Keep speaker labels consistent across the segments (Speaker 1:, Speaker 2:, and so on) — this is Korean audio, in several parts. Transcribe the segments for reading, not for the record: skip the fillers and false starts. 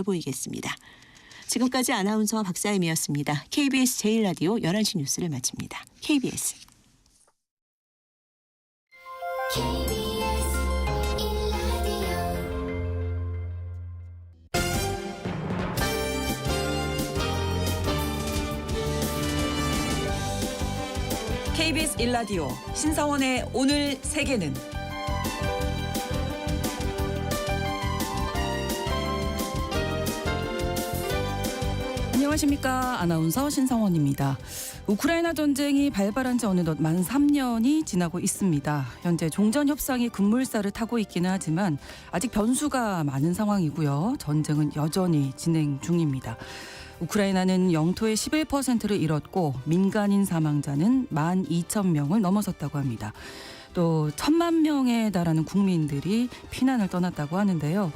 Speaker 1: 보이겠습니다. 지금까지 아나운서 박사임이었습니다. KBS 제1라디오 11시 뉴스를 마칩니다. KBS.
Speaker 2: KBS 1라디오 신성원의 오늘 세계는 안녕하십니까. 아나운서 신성원입니다. 우크라이나 전쟁이 발발한 지 어느덧 만 3년이 지나고 있습니다. 현재 종전 협상이 급물살을 타고 있기는 하지만 아직 변수가 많은 상황이고요. 전쟁은 여전히 진행 중입니다. 우크라이나는 영토의 11%를 잃었고 민간인 사망자는 12,000명을 넘어섰다고 합니다. 또 1,000만 명에 달하는 국민들이 피난을 떠났다고 하는데요.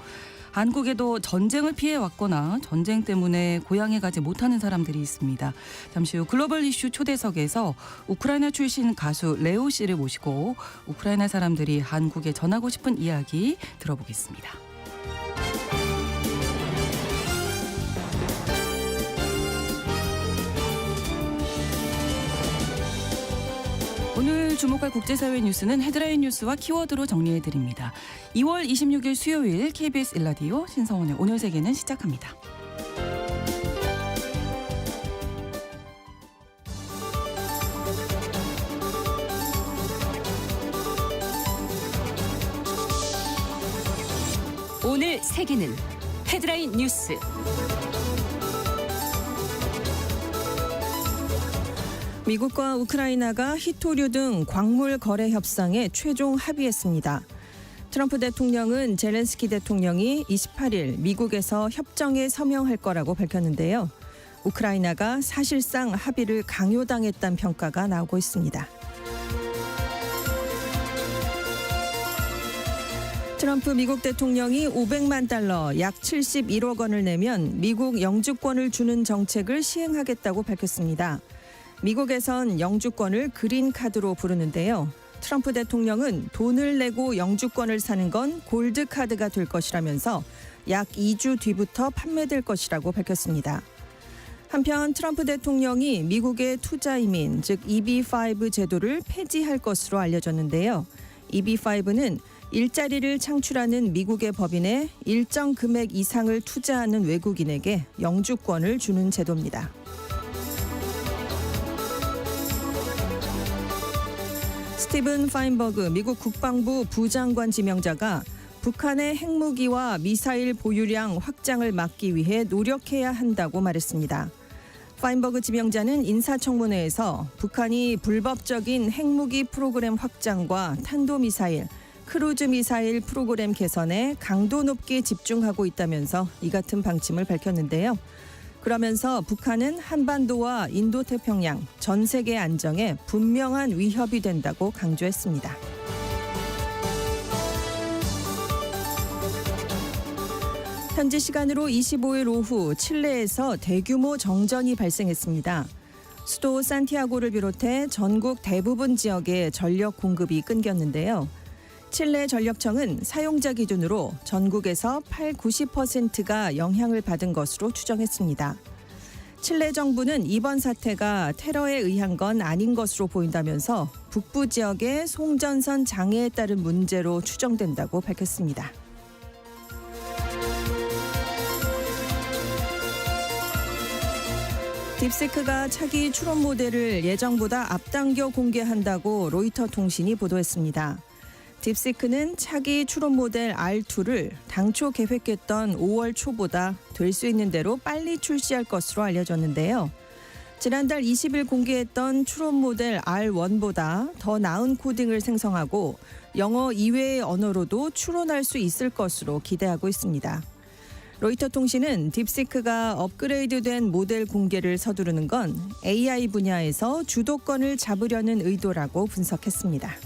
Speaker 2: 한국에도 전쟁을 피해왔거나 전쟁 때문에 고향에 가지 못하는 사람들이 있습니다. 잠시 후 글로벌 이슈 초대석에서 우크라이나 출신 가수 레오 씨를 모시고 우크라이나 사람들이 한국에 전하고 싶은 이야기 들어보겠습니다. 오늘 주목할 국제사회 뉴스는 헤드라인 뉴스와 키워드로 정리해드립니다. 2월 26일 수요일 KBS 1라디오 신성원의 오늘 세계는 시작합니다. 오늘 세계는 헤드라인 뉴스.
Speaker 3: 미국과 우크라이나가 히토류 등 광물 거래 협상에 최종 합의했습니다. 트럼프 대통령은 젤렌스키 대통령이 28일 미국에서 협정에 서명할 거라고 밝혔는데요. 우크라이나가 사실상 합의를 강요당했다는 평가가 나오고 있습니다. 트럼프 미국 대통령이 $500만 약 71억 원을 내면 미국 영주권을 주는 정책을 시행하겠다고 밝혔습니다. 미국에선 영주권을 그린카드로 부르는데요. 트럼프 대통령은 돈을 내고 영주권을 사는 건 골드카드가 될 것이라면서 약 2주 뒤부터 판매될 것이라고 밝혔습니다. 한편 트럼프 대통령이 미국의 투자이민, 즉 EB-5 제도를 폐지할 것으로 알려졌는데요. EB-5는 일자리를 창출하는 미국의 법인에 일정 금액 이상을 투자하는 외국인에게 영주권을 주는 제도입니다. 스티븐 파인버그 미국 국방부 부장관 지명자가 북한의 핵무기와 미사일 보유량 확장을 막기 위해 노력해야 한다고 말했습니다. 파인버그 지명자는 인사청문회에서 북한이 불법적인 핵무기 프로그램 확장과 탄도미사일, 크루즈 미사일 프로그램 개선에 강도 높게 집중하고 있다면서 이 같은 방침을 밝혔는데요. 그러면서 북한은 한반도와 인도태평양, 전 세계 안정에 분명한 위협이 된다고 강조했습니다. 현지 시간으로 25일 오후 칠레에서 대규모 정전이 발생했습니다. 수도 산티아고를 비롯해 전국 대부분 지역에 전력 공급이 끊겼는데요. 칠레 전력청은 사용자 기준으로 전국에서 90%가 영향을 받은 것으로 추정했습니다. 칠레 정부는 이번 사태가 테러에 의한 건 아닌 것으로 보인다면서 북부 지역의 송전선 장애에 따른 문제로 추정된다고 밝혔습니다. 딥시크가 차기 추론 모델을 예정보다 앞당겨 공개한다고 로이터 통신이 보도했습니다. 딥시크는 차기 추론 모델 R2를 당초 계획했던 5월 초보다 될 수 있는 대로 빨리 출시할 것으로 알려졌는데요. 지난달 20일 공개했던 추론 모델 R1보다 더 나은 코딩을 생성하고 영어 이외의 언어로도 추론할 수 있을 것으로 기대하고 있습니다. 로이터 통신은 딥시크가 업그레이드된 모델 공개를 서두르는 건 AI 분야에서 주도권을 잡으려는 의도라고 분석했습니다.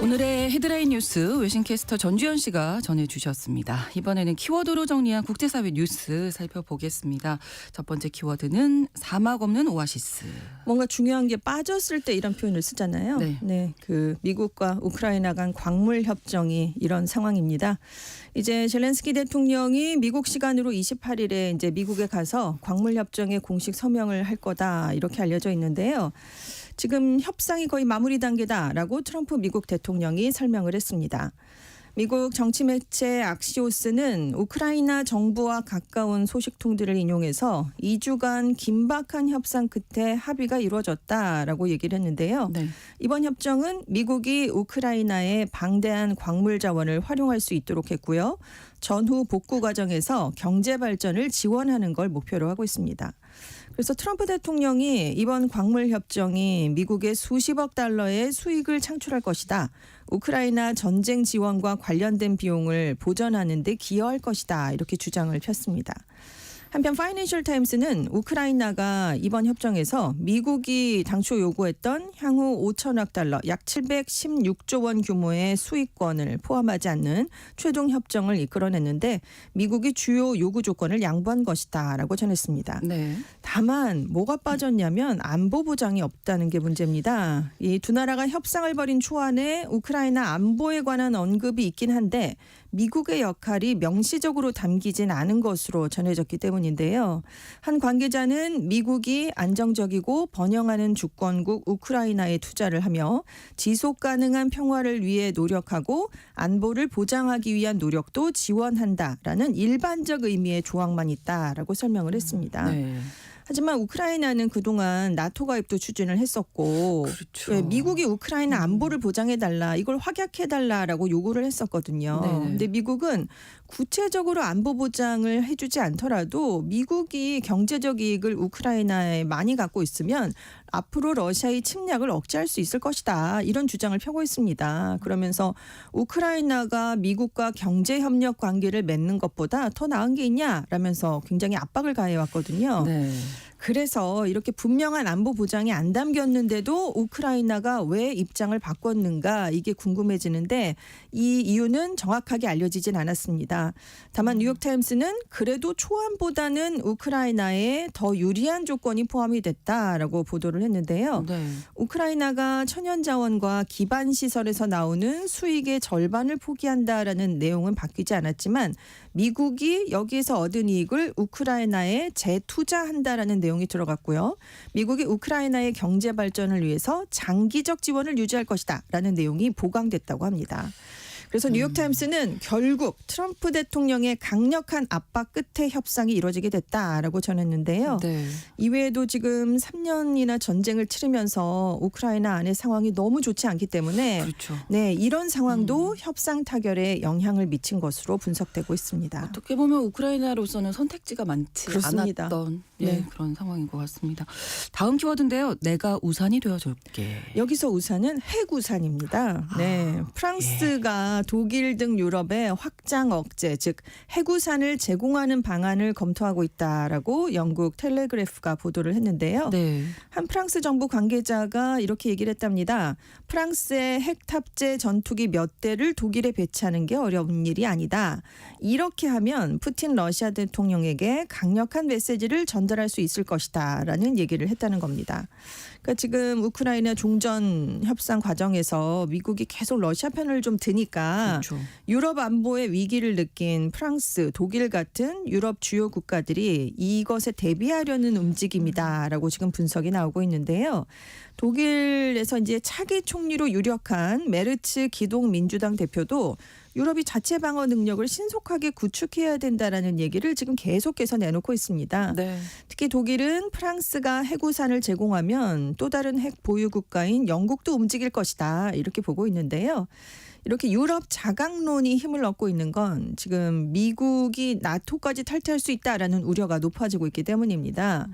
Speaker 2: 오늘의 헤드라인 뉴스 외신캐스터 전주현 씨가 전해주셨습니다. 이번에는 키워드로 정리한 국제사회 뉴스 살펴보겠습니다. 첫 번째 키워드는 사막 없는 오아시스.
Speaker 3: 뭔가 중요한 게 빠졌을 때 이런 표현을 쓰잖아요.
Speaker 2: 네.
Speaker 3: 그 미국과 우크라이나 간 광물 협정이 이런 상황입니다. 이제 젤렌스키 대통령이 미국 시간으로 28일에 이제 미국에 가서 광물 협정에 공식 서명을 할 거다 이렇게 알려져 있는데요. 지금 협상이 거의 마무리 단계다라고 트럼프 미국 대통령이 설명을 했습니다. 미국 정치 매체 악시오스는 우크라이나 정부와 가까운 소식통들을 인용해서 2주간 긴박한 협상 끝에 합의가 이루어졌다라고 얘기를 했는데요.
Speaker 2: 네.
Speaker 3: 이번 협정은 미국이 우크라이나의 방대한 광물 자원을 활용할 수 있도록 했고요. 전후 복구 과정에서 경제 발전을 지원하는 걸 목표로 하고 있습니다. 그래서 트럼프 대통령이 이번 광물 협정이 미국의 수십억 달러의 수익을 창출할 것이다. 우크라이나 전쟁 지원과 관련된 비용을 보전하는 데 기여할 것이다. 이렇게 주장을 폈습니다. 한편 파이낸셜 타임스는 우크라이나가 이번 협정에서 미국이 당초 요구했던 향후 5천억 달러 약 716조 원 규모의 수익권을 포함하지 않는 최종 협정을 이끌어냈는데 미국이 주요 요구 조건을 양보한 것이다라고 전했습니다.
Speaker 2: 네.
Speaker 3: 다만 뭐가 빠졌냐면 안보 보장이 없다는 게 문제입니다. 이 두 나라가 협상을 벌인 초안에 우크라이나 안보에 관한 언급이 있긴 한데 미국의 역할이 명시적으로 담기진 않은 것으로 전해졌기 때문인데요. 한 관계자는 미국이 안정적이고 번영하는 주권국 우크라이나에 투자를 하며 지속 가능한 평화를 위해 노력하고 안보를 보장하기 위한 노력도 지원한다라는 일반적 의미의 조항만 있다라고 설명을 했습니다.
Speaker 2: 네.
Speaker 3: 하지만 우크라이나는 그동안 나토 가입도 추진을 했었고
Speaker 2: 그렇죠.
Speaker 3: 미국이 우크라이나 안보를 보장해달라 이걸 확약해달라라고 요구를 했었거든요.
Speaker 2: 네네.
Speaker 3: 근데 미국은 구체적으로 안보 보장을 해주지 않더라도 미국이 경제적 이익을 우크라이나에 많이 갖고 있으면 앞으로 러시아의 침략을 억제할 수 있을 것이다. 이런 주장을 펴고 있습니다. 그러면서 우크라이나가 미국과 경제협력 관계를 맺는 것보다 더 나은 게 있냐라면서 굉장히 압박을 가해왔거든요.
Speaker 2: 네.
Speaker 3: 그래서 이렇게 분명한 안보 보장이 안 담겼는데도 우크라이나가 왜 입장을 바꿨는가 이게 궁금해지는데 이 이유는 정확하게 알려지진 않았습니다. 다만 뉴욕타임스는 그래도 초안보다는 우크라이나에 더 유리한 조건이 포함이 됐다라고 보도를 했는데요.
Speaker 2: 네.
Speaker 3: 우크라이나가 천연자원과 기반시설에서 나오는 수익의 절반을 포기한다라는 내용은 바뀌지 않았지만 미국이 여기에서 얻은 이익을 우크라이나에 재투자한다라는 내용이 들어갔고요. 미국이 우크라이나의 경제 발전을 위해서 장기적 지원을 유지할 것이다라는 내용이 보강됐다고 합니다. 그래서 뉴욕타임스는 결국 트럼프 대통령의 강력한 압박 끝에 협상이 이루어지게 됐다라고 전했는데요.
Speaker 2: 네.
Speaker 3: 이외에도 지금 3년이나 전쟁을 치르면서 우크라이나 안의 상황이 너무 좋지 않기 때문에
Speaker 2: 그렇죠.
Speaker 3: 네, 이런 상황도 협상 타결에 영향을 미친 것으로 분석되고 있습니다.
Speaker 2: 어떻게 보면 우크라이나로서는 선택지가 많지
Speaker 3: 그렇습니다.
Speaker 2: 않았던
Speaker 3: 네.
Speaker 2: 그런 상황인 것 같습니다. 다음 키워드인데요. 내가 우산이 되어줄게.
Speaker 3: 여기서 우산은 핵우산입니다. 네, 프랑스가 독일 등 유럽의 확장 억제, 즉 핵우산을 제공하는 방안을 검토하고 있다라고 영국 텔레그래프가 보도를 했는데요.
Speaker 2: 네.
Speaker 3: 한 프랑스 정부 관계자가 이렇게 얘기를 했답니다. 프랑스의 핵 탑재 전투기 몇 대를 독일에 배치하는 게 어려운 일이 아니다. 이렇게 하면 푸틴 러시아 대통령에게 강력한 메시지를 전달할 수 있을 것이다라는 얘기를 했다는 겁니다. 그러니까 지금 우크라이나 종전 협상 과정에서 미국이 계속 러시아 편을 좀 드니까
Speaker 2: 그렇죠.
Speaker 3: 유럽 안보의 위기를 느낀 프랑스, 독일 같은 유럽 주요 국가들이 이것에 대비하려는 움직임이다라고 지금 분석이 나오고 있는데요. 독일에서 이제 차기 총리로 유력한 메르츠 기동 민주당 대표도 유럽이 자체 방어 능력을 신속하게 구축해야 된다라는 얘기를 지금 계속해서 내놓고 있습니다.
Speaker 2: 네.
Speaker 3: 특히 독일은 프랑스가 핵우산을 제공하면 또 다른 핵 보유 국가인 영국도 움직일 것이다 이렇게 보고 있는데요. 이렇게 유럽 자강론이 힘을 얻고 있는 건 지금 미국이 나토까지 탈퇴할 수 있다라는 우려가 높아지고 있기 때문입니다.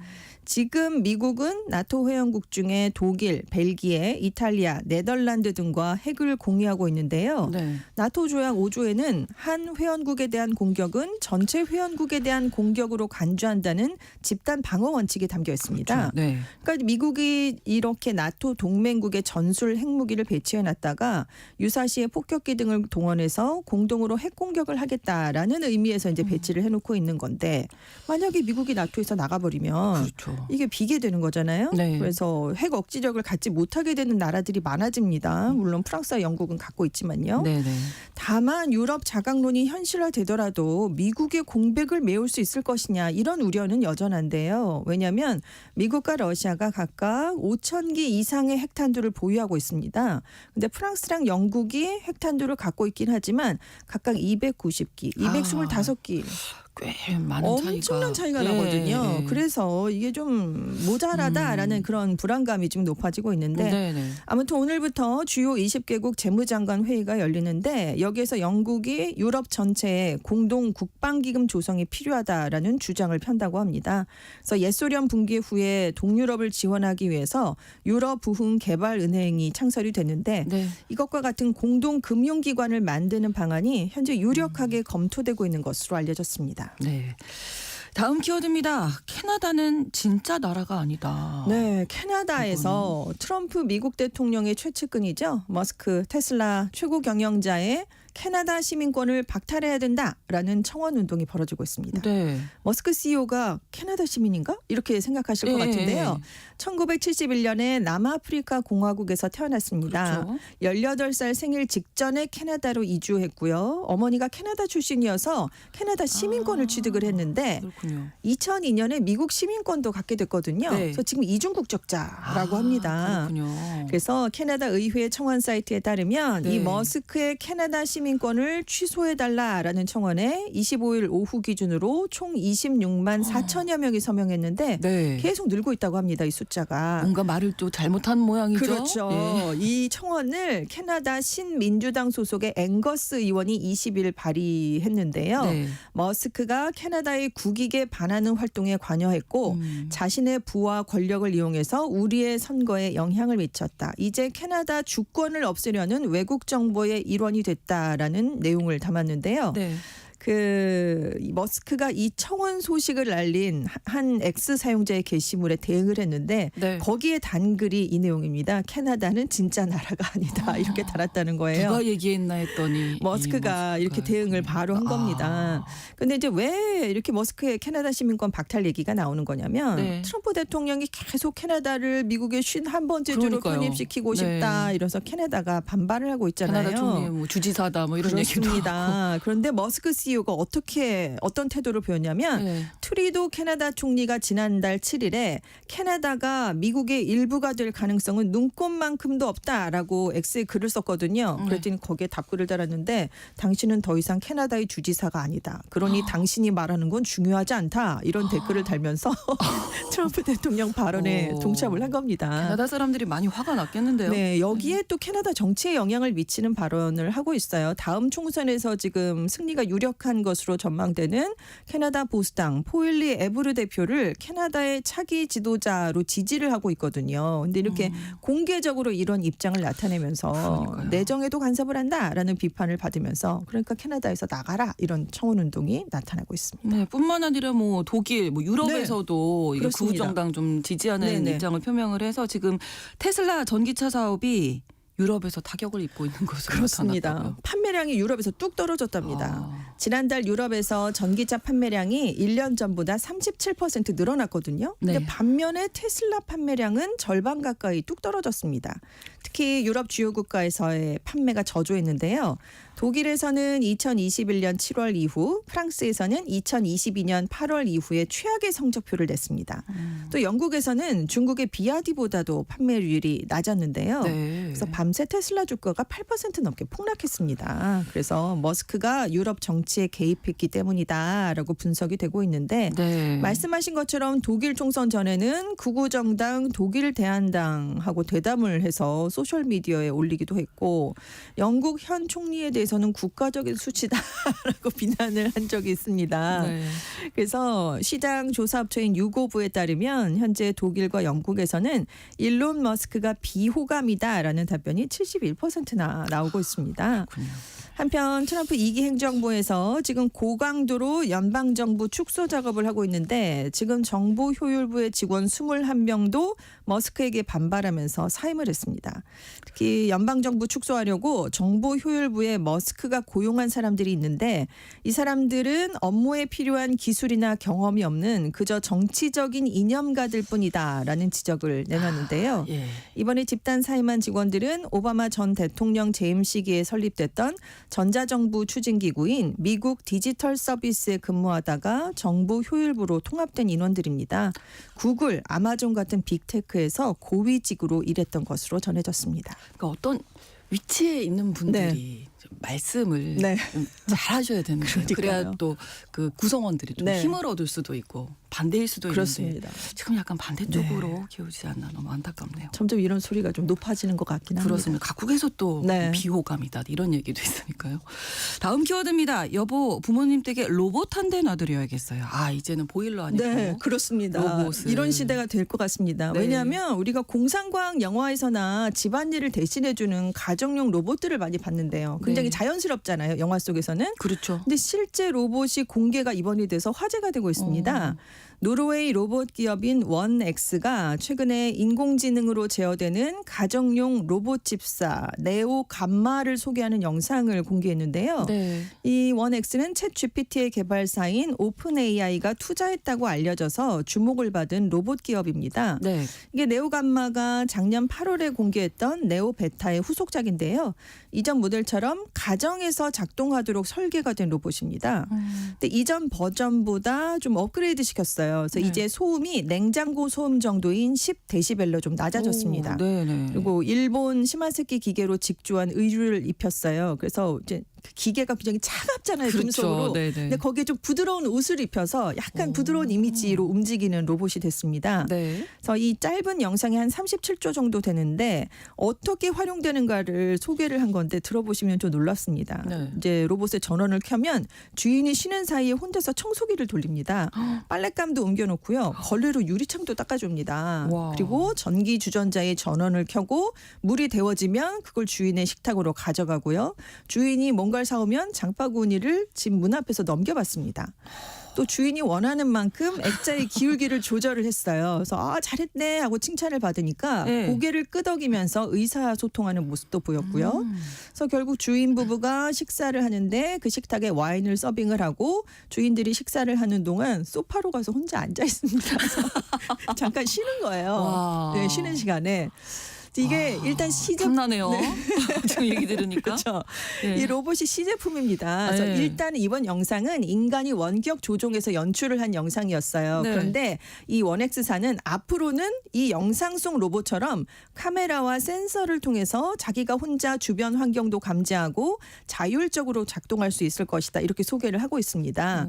Speaker 3: 지금 미국은 나토 회원국 중에 독일, 벨기에, 이탈리아, 네덜란드 등과 핵을 공유하고 있는데요.
Speaker 2: 네.
Speaker 3: 나토 조약 5조에는 한 회원국에 대한 공격은 전체 회원국에 대한 공격으로 간주한다는 집단 방어 원칙이 담겨 있습니다.
Speaker 2: 그렇죠. 네.
Speaker 3: 그러니까 미국이 이렇게 나토 동맹국에 전술 핵무기를 배치해 놨다가 유사시에 폭격기 등을 동원해서 공동으로 핵 공격을 하겠다라는 의미에서 이제 배치를 해놓고 있는 건데 만약에 미국이 나토에서 나가버리면
Speaker 2: 그렇죠.
Speaker 3: 이게 비게 되는 거잖아요.
Speaker 2: 네.
Speaker 3: 그래서 핵 억지력을 갖지 못하게 되는 나라들이 많아집니다. 물론 프랑스와 영국은 갖고 있지만요.
Speaker 2: 네, 네.
Speaker 3: 다만 유럽 자강론이 현실화되더라도 미국의 공백을 메울 수 있을 것이냐 이런 우려는 여전한데요. 왜냐하면 미국과 러시아가 각각 5,000기 이상의 핵탄두를 보유하고 있습니다. 그런데 프랑스랑 영국이 핵탄두를 갖고 있긴 하지만 각각 290기, 225기.
Speaker 2: 꽤 많은
Speaker 3: 엄청난 차이가
Speaker 2: 예,
Speaker 3: 나거든요.
Speaker 2: 예.
Speaker 3: 그래서 이게 좀 모자라다라는 그런 불안감이 지금 높아지고 있는데
Speaker 2: 네, 네.
Speaker 3: 아무튼 오늘부터 주요 20개국 재무장관 회의가 열리는데 여기에서 영국이 유럽 전체에 공동 국방기금 조성이 필요하다라는 주장을 편다고 합니다. 그래서 옛소련 붕괴 후에 동유럽을 지원하기 위해서 유럽 부흥 개발 은행이 창설이 됐는데
Speaker 2: 네.
Speaker 3: 이것과 같은 공동 금융기관을 만드는 방안이 현재 유력하게 검토되고 있는 것으로 알려졌습니다.
Speaker 2: 네. 다음 키워드입니다. 캐나다는 진짜 나라가 아니다.
Speaker 3: 네, 캐나다에서 트럼프 미국 대통령의 최측근이죠. 머스크 테슬라 최고 경영자의 캐나다 시민권을 박탈해야 된다라는 청원 운동이 벌어지고 있습니다.
Speaker 2: 네.
Speaker 3: 머스크 CEO가 캐나다 시민인가? 이렇게 생각하실 것
Speaker 2: 예,
Speaker 3: 같은데요. 1971년에 남아프리카 공화국에서 태어났습니다.
Speaker 2: 그렇죠.
Speaker 3: 18살 생일 직전에 캐나다로 이주했고요. 어머니가 캐나다 출신이어서 캐나다 시민권을 취득을 했는데
Speaker 2: 그렇군요.
Speaker 3: 2002년에 미국 시민권도 갖게 됐거든요.
Speaker 2: 네.
Speaker 3: 그래서 지금 이중 국적자라고 합니다.
Speaker 2: 그렇군요.
Speaker 3: 그래서 캐나다 의회 청원 사이트에 따르면
Speaker 2: 네.
Speaker 3: 이 머스크의 캐나다 시민권을 취소해달라라는 청원에 25일 오후 기준으로 총 26만 4천여 명이 서명했는데
Speaker 2: 네.
Speaker 3: 계속 늘고 있다고 합니다. 이 숫자가.
Speaker 2: 뭔가 말을 또 잘못한 모양이죠.
Speaker 3: 그렇죠.
Speaker 2: 예.
Speaker 3: 이 청원을 캐나다 신민주당 소속의 앵거스 의원이 20일 발의했는데요.
Speaker 2: 네.
Speaker 3: 머스크가 캐나다의 국익에 반하는 활동에 관여했고 자신의 부와 권력을 이용해서 우리의 선거에 영향을 미쳤다. 이제 캐나다 주권을 없애려는 외국 정보의 일원이 됐다라는 내용을 담았는데요.
Speaker 2: 네.
Speaker 3: 이 머스크가 이 청원 소식을 알린 한 X 사용자의 게시물에 대응을 했는데
Speaker 2: 네.
Speaker 3: 거기에 단글이 이 내용입니다. 캐나다는 진짜 나라가 아니다. 이렇게 달았다는 거예요.
Speaker 2: 누가 얘기했나 했더니
Speaker 3: 머스크가 이렇게 대응을 바로 한 겁니다. 근데 이제 왜 이렇게 머스크의 캐나다 시민권 박탈 얘기가 나오는 거냐면
Speaker 2: 네.
Speaker 3: 트럼프 대통령이 계속 캐나다를 미국의 51번째 주로
Speaker 2: 그러니까요.
Speaker 3: 편입시키고
Speaker 2: 네.
Speaker 3: 싶다. 이래서 캐나다가 반발을 하고 있잖아요.
Speaker 2: 캐나다 총리 뭐 주지사다 뭐 이런 얘기도 하고.
Speaker 3: 그렇습니다. 그런데 머스크 CEO가 어떤 태도를 보였냐면
Speaker 2: 네.
Speaker 3: 트리도 캐나다 총리가 지난달 7일에 캐나다가 미국의 일부가 될 가능성은 눈꼽만큼도 없다라고 X에 글을 썼거든요. 그랬더니 거기에 답글을 달았는데 당신은 더 이상 캐나다의 주지사가 아니다. 그러니 당신이 말하는 건 중요하지 않다. 이런 댓글을 달면서 트럼프 대통령 발언에
Speaker 2: 오.
Speaker 3: 동참을 한 겁니다.
Speaker 2: 캐나다 사람들이 많이 화가 났겠는데요.
Speaker 3: 네, 여기에 또 캐나다 정치에 영향을 미치는 발언을 하고 있어요. 다음 총선에서 지금 승리가 유력한 것으로 전망되는 캐나다 보수당 포일리 에브르 대표를 캐나다의 차기 지도자로 지지를 하고 있거든요. 근데 이렇게 공개적으로 이런 입장을 나타내면서
Speaker 2: 그러니까요.
Speaker 3: 내정에도 간섭을 한다라는 비판을 받으면서 그러니까 캐나다에서 나가라 이런 청원 운동이 나타나고 있습니다.
Speaker 2: 네, 뿐만 아니라 뭐 독일, 뭐 유럽에서도 이게
Speaker 3: 그렇습니다.
Speaker 2: 구정당 좀 지지하는
Speaker 3: 네네.
Speaker 2: 입장을 표명을 해서 지금 테슬라 전기차 사업이 유럽에서 타격을 입고 있는 것으로
Speaker 3: 그렇습니다.
Speaker 2: 나타났다고요.
Speaker 3: 판매량이 유럽에서 뚝 떨어졌답니다.
Speaker 2: 아.
Speaker 3: 지난달 유럽에서 전기차 판매량이 1년 전보다 37% 늘어났거든요. 근데
Speaker 2: 네.
Speaker 3: 반면에 테슬라 판매량은 절반 가까이 뚝 떨어졌습니다. 특히 유럽 주요 국가에서의 판매가 저조했는데요. 독일에서는 2021년 7월 이후, 프랑스에서는 2022년 8월 이후에 최악의 성적표를 냈습니다. 또 영국에서는 중국의 비아디보다도 판매율이 낮았는데요.
Speaker 2: 네.
Speaker 3: 그래서 밤새 테슬라 주가가 8% 넘게 폭락했습니다. 그래서 머스크가 유럽 정치에 개입했기 때문이다라고 분석이 되고 있는데
Speaker 2: 네.
Speaker 3: 말씀하신 것처럼 독일 총선 전에는 극우 정당 독일 대한당하고 대담을 해서 소셜 미디어에 올리기도 했고 영국 현 총리에 대해서는 국가적인 수치다라고 비난을 한 적이 있습니다.
Speaker 2: 네.
Speaker 3: 그래서 시장 조사업체인 유고부에 따르면 현재 독일과 영국에서는 일론 머스크가 비호감이다라는 답변이 71%나 나오고 있습니다.
Speaker 2: 그렇군요.
Speaker 3: 한편 트럼프 2기 행정부에서 지금 고강도로 연방정부 축소 작업을 하고 있는데 지금 정부 효율부의 직원 21명도 머스크에게 반발하면서 사임을 했습니다. 특히 연방정부 축소하려고 정부 효율부에 머스크가 고용한 사람들이 있는데 이 사람들은 업무에 필요한 기술이나 경험이 없는 그저 정치적인 이념가들 뿐이다라는 지적을 내놨는데요.
Speaker 2: 예.
Speaker 3: 이번에 집단 사임한 직원들은 오바마 전 대통령 재임 시기에 설립됐던 전자정부 추진기구인 미국 디지털 서비스에 근무하다가 정부 효율부로 통합된 인원들입니다. 구글, 아마존 같은 빅테크에서 고위직으로 일했던 것으로 전해졌습니다.
Speaker 2: 그러니까 어떤 위치에 있는 분들이 말씀을
Speaker 3: 네.
Speaker 2: 좀 잘하셔야 되는 거예요. 그래야
Speaker 3: 그러니까요.
Speaker 2: 또 그 구성원들이 좀
Speaker 3: 네.
Speaker 2: 힘을 얻을 수도 있고 반대일 수도
Speaker 3: 그렇습니다.
Speaker 2: 있는데 지금 약간 반대쪽으로 기울지 않나 너무 안타깝네요.
Speaker 3: 점점 이런 소리가 좀 높아지는 것 같긴 합니다.
Speaker 2: 그렇습니다. 각국에서 또
Speaker 3: 네.
Speaker 2: 비호감이다 이런 얘기도 있으니까요. 다음 키워드입니다. 여보 부모님 댁에 로봇 한 대 놔드려야겠어요. 아 이제는 보일러 아니고
Speaker 3: 네, 그렇습니다.
Speaker 2: 로봇을.
Speaker 3: 이런 시대가 될 것 같습니다.
Speaker 2: 네.
Speaker 3: 왜냐하면 우리가 공상과학 영화에서나 집안일을 대신해주는 가정용 로봇들을 많이 봤는데요. 굉장히
Speaker 2: 네.
Speaker 3: 자연스럽잖아요. 영화 속에서는.
Speaker 2: 그렇죠.
Speaker 3: 근데 실제 로봇이 공개가 이번이 돼서 화제가 되고 있습니다. 노르웨이 로봇 기업인 원엑스가 최근에 인공지능으로 제어되는 가정용 로봇 집사 네오 감마를 소개하는 영상을 공개했는데요.
Speaker 2: 네.
Speaker 3: 이 원엑스는 챗 GPT의 개발사인 오픈 AI가 투자했다고 알려져서 주목을 받은 로봇 기업입니다.
Speaker 2: 네.
Speaker 3: 이게 네오 감마가 작년 8월에 공개했던 네오 베타의 후속작인데요. 이전 모델처럼 가정에서 작동하도록 설계가 된 로봇입니다. 근데 이전 버전보다 좀 업그레이드 시켰어요. 그래서
Speaker 2: 네.
Speaker 3: 이제 소음이 냉장고 소음 정도인 10데시벨로 좀 낮아졌습니다.
Speaker 2: 네네.
Speaker 3: 그리고 일본 시마세키 기계로 직조한 의류를 입혔어요. 그래서 이제 그 기계가 굉장히 차갑잖아요. 금속으로.
Speaker 2: 네네.
Speaker 3: 근데 거기에 좀 부드러운 옷을 입혀서 약간 부드러운 이미지로 움직이는 로봇이 됐습니다.
Speaker 2: 네.
Speaker 3: 그래서 이 짧은 영상이 한 37초 정도 되는데 어떻게 활용되는가를 소개를 한 건데 들어보시면 좀 놀랍습니다.
Speaker 2: 네.
Speaker 3: 이제 로봇의 전원을 켜면 주인이 쉬는 사이에 혼자서 청소기를 돌립니다. 빨랫감도 옮겨놓고요. 걸레로 유리창도 닦아줍니다.
Speaker 2: 와.
Speaker 3: 그리고 전기 주전자에 전원을 켜고 물이 데워지면 그걸 주인의 식탁으로 가져가고요. 주인이 뭔가를 사오면 장바구니를 집 문 앞에서 넘겨받습니다. 또 주인이 원하는 만큼 액자의 기울기를 조절을 했어요. 그래서 아 잘했네 하고 칭찬을 받으니까
Speaker 2: 네.
Speaker 3: 고개를 끄덕이면서 의사소통하는 모습도 보였고요. 그래서 결국 주인 부부가 식사를 하는데 그 식탁에 와인을 서빙을 하고 주인들이 식사를 하는 동안 소파로 가서 혼자 앉아 있습니다. 잠깐 쉬는 거예요.
Speaker 2: 와.
Speaker 3: 네, 쉬는 시간에. 이게 일단 시제품
Speaker 2: 탐나네요. 지금 얘기 들으니까.
Speaker 3: 그렇죠.
Speaker 2: 네.
Speaker 3: 이 로봇이 시제품입니다. 그래서
Speaker 2: 네.
Speaker 3: 일단 이번 영상은 인간이 원격 조종해서 연출을 한 영상이었어요.
Speaker 2: 네.
Speaker 3: 그런데 이 원엑스사는 앞으로는 이 영상 속 로봇처럼 카메라와 센서를 통해서 자기가 혼자 주변 환경도 감지하고 자율적으로 작동할 수 있을 것이다. 이렇게 소개를 하고 있습니다.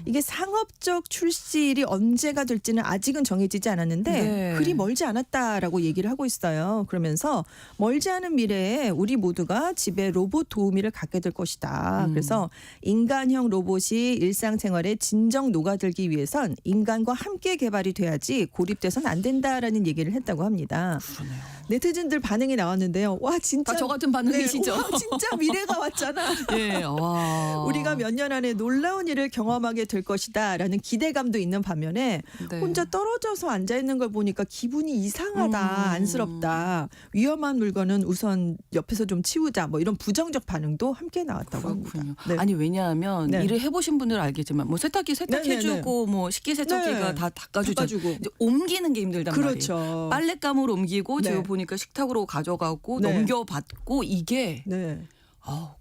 Speaker 3: 이게 상업적 출시일이 언제가 될지는 아직은 정해지지 않았는데
Speaker 2: 네.
Speaker 3: 그리 멀지 않았다라고 얘기를 하고 있어요. 그러면서 멀지 않은 미래에 우리 모두가 집에 로봇 도우미를 갖게 될 것이다. 그래서 인간형 로봇이 일상생활에 진정 녹아들기 위해선 인간과 함께 개발이 돼야지 고립돼서는 안 된다라는 얘기를 했다고 합니다.
Speaker 2: 그러네요.
Speaker 3: 네티즌들 반응이 나왔는데요. 와 진짜
Speaker 2: 다 저 같은 반응이시죠?
Speaker 3: 와, 진짜 미래가 왔잖아.
Speaker 2: 예. 와.
Speaker 3: 우리가 몇 년 안에 놀라운 일을 경험하게 될 것이다라는 기대감도 있는 반면에
Speaker 2: 네.
Speaker 3: 혼자 떨어져서 앉아 있는 걸 보니까 기분이 이상하다, 안쓰럽다, 위험한 물건은 우선 옆에서 좀 치우자, 뭐 이런 부정적 반응도 함께 나왔다고
Speaker 2: 그렇군요.
Speaker 3: 합니다. 네.
Speaker 2: 아니 왜냐하면
Speaker 3: 네.
Speaker 2: 일을 해보신 분들은 알겠지만 뭐 세탁기 세탁해주고 뭐 식기세척기가
Speaker 3: 네.
Speaker 2: 다 닦아주죠.
Speaker 3: 닦아주고.
Speaker 2: 이제 옮기는 게 힘들단 말이에요.
Speaker 3: 그렇죠.
Speaker 2: 빨랫감으로 옮기고
Speaker 3: 네.
Speaker 2: 제가 보니까 식탁으로 가져가고
Speaker 3: 네.
Speaker 2: 넘겨받고 이게
Speaker 3: 네.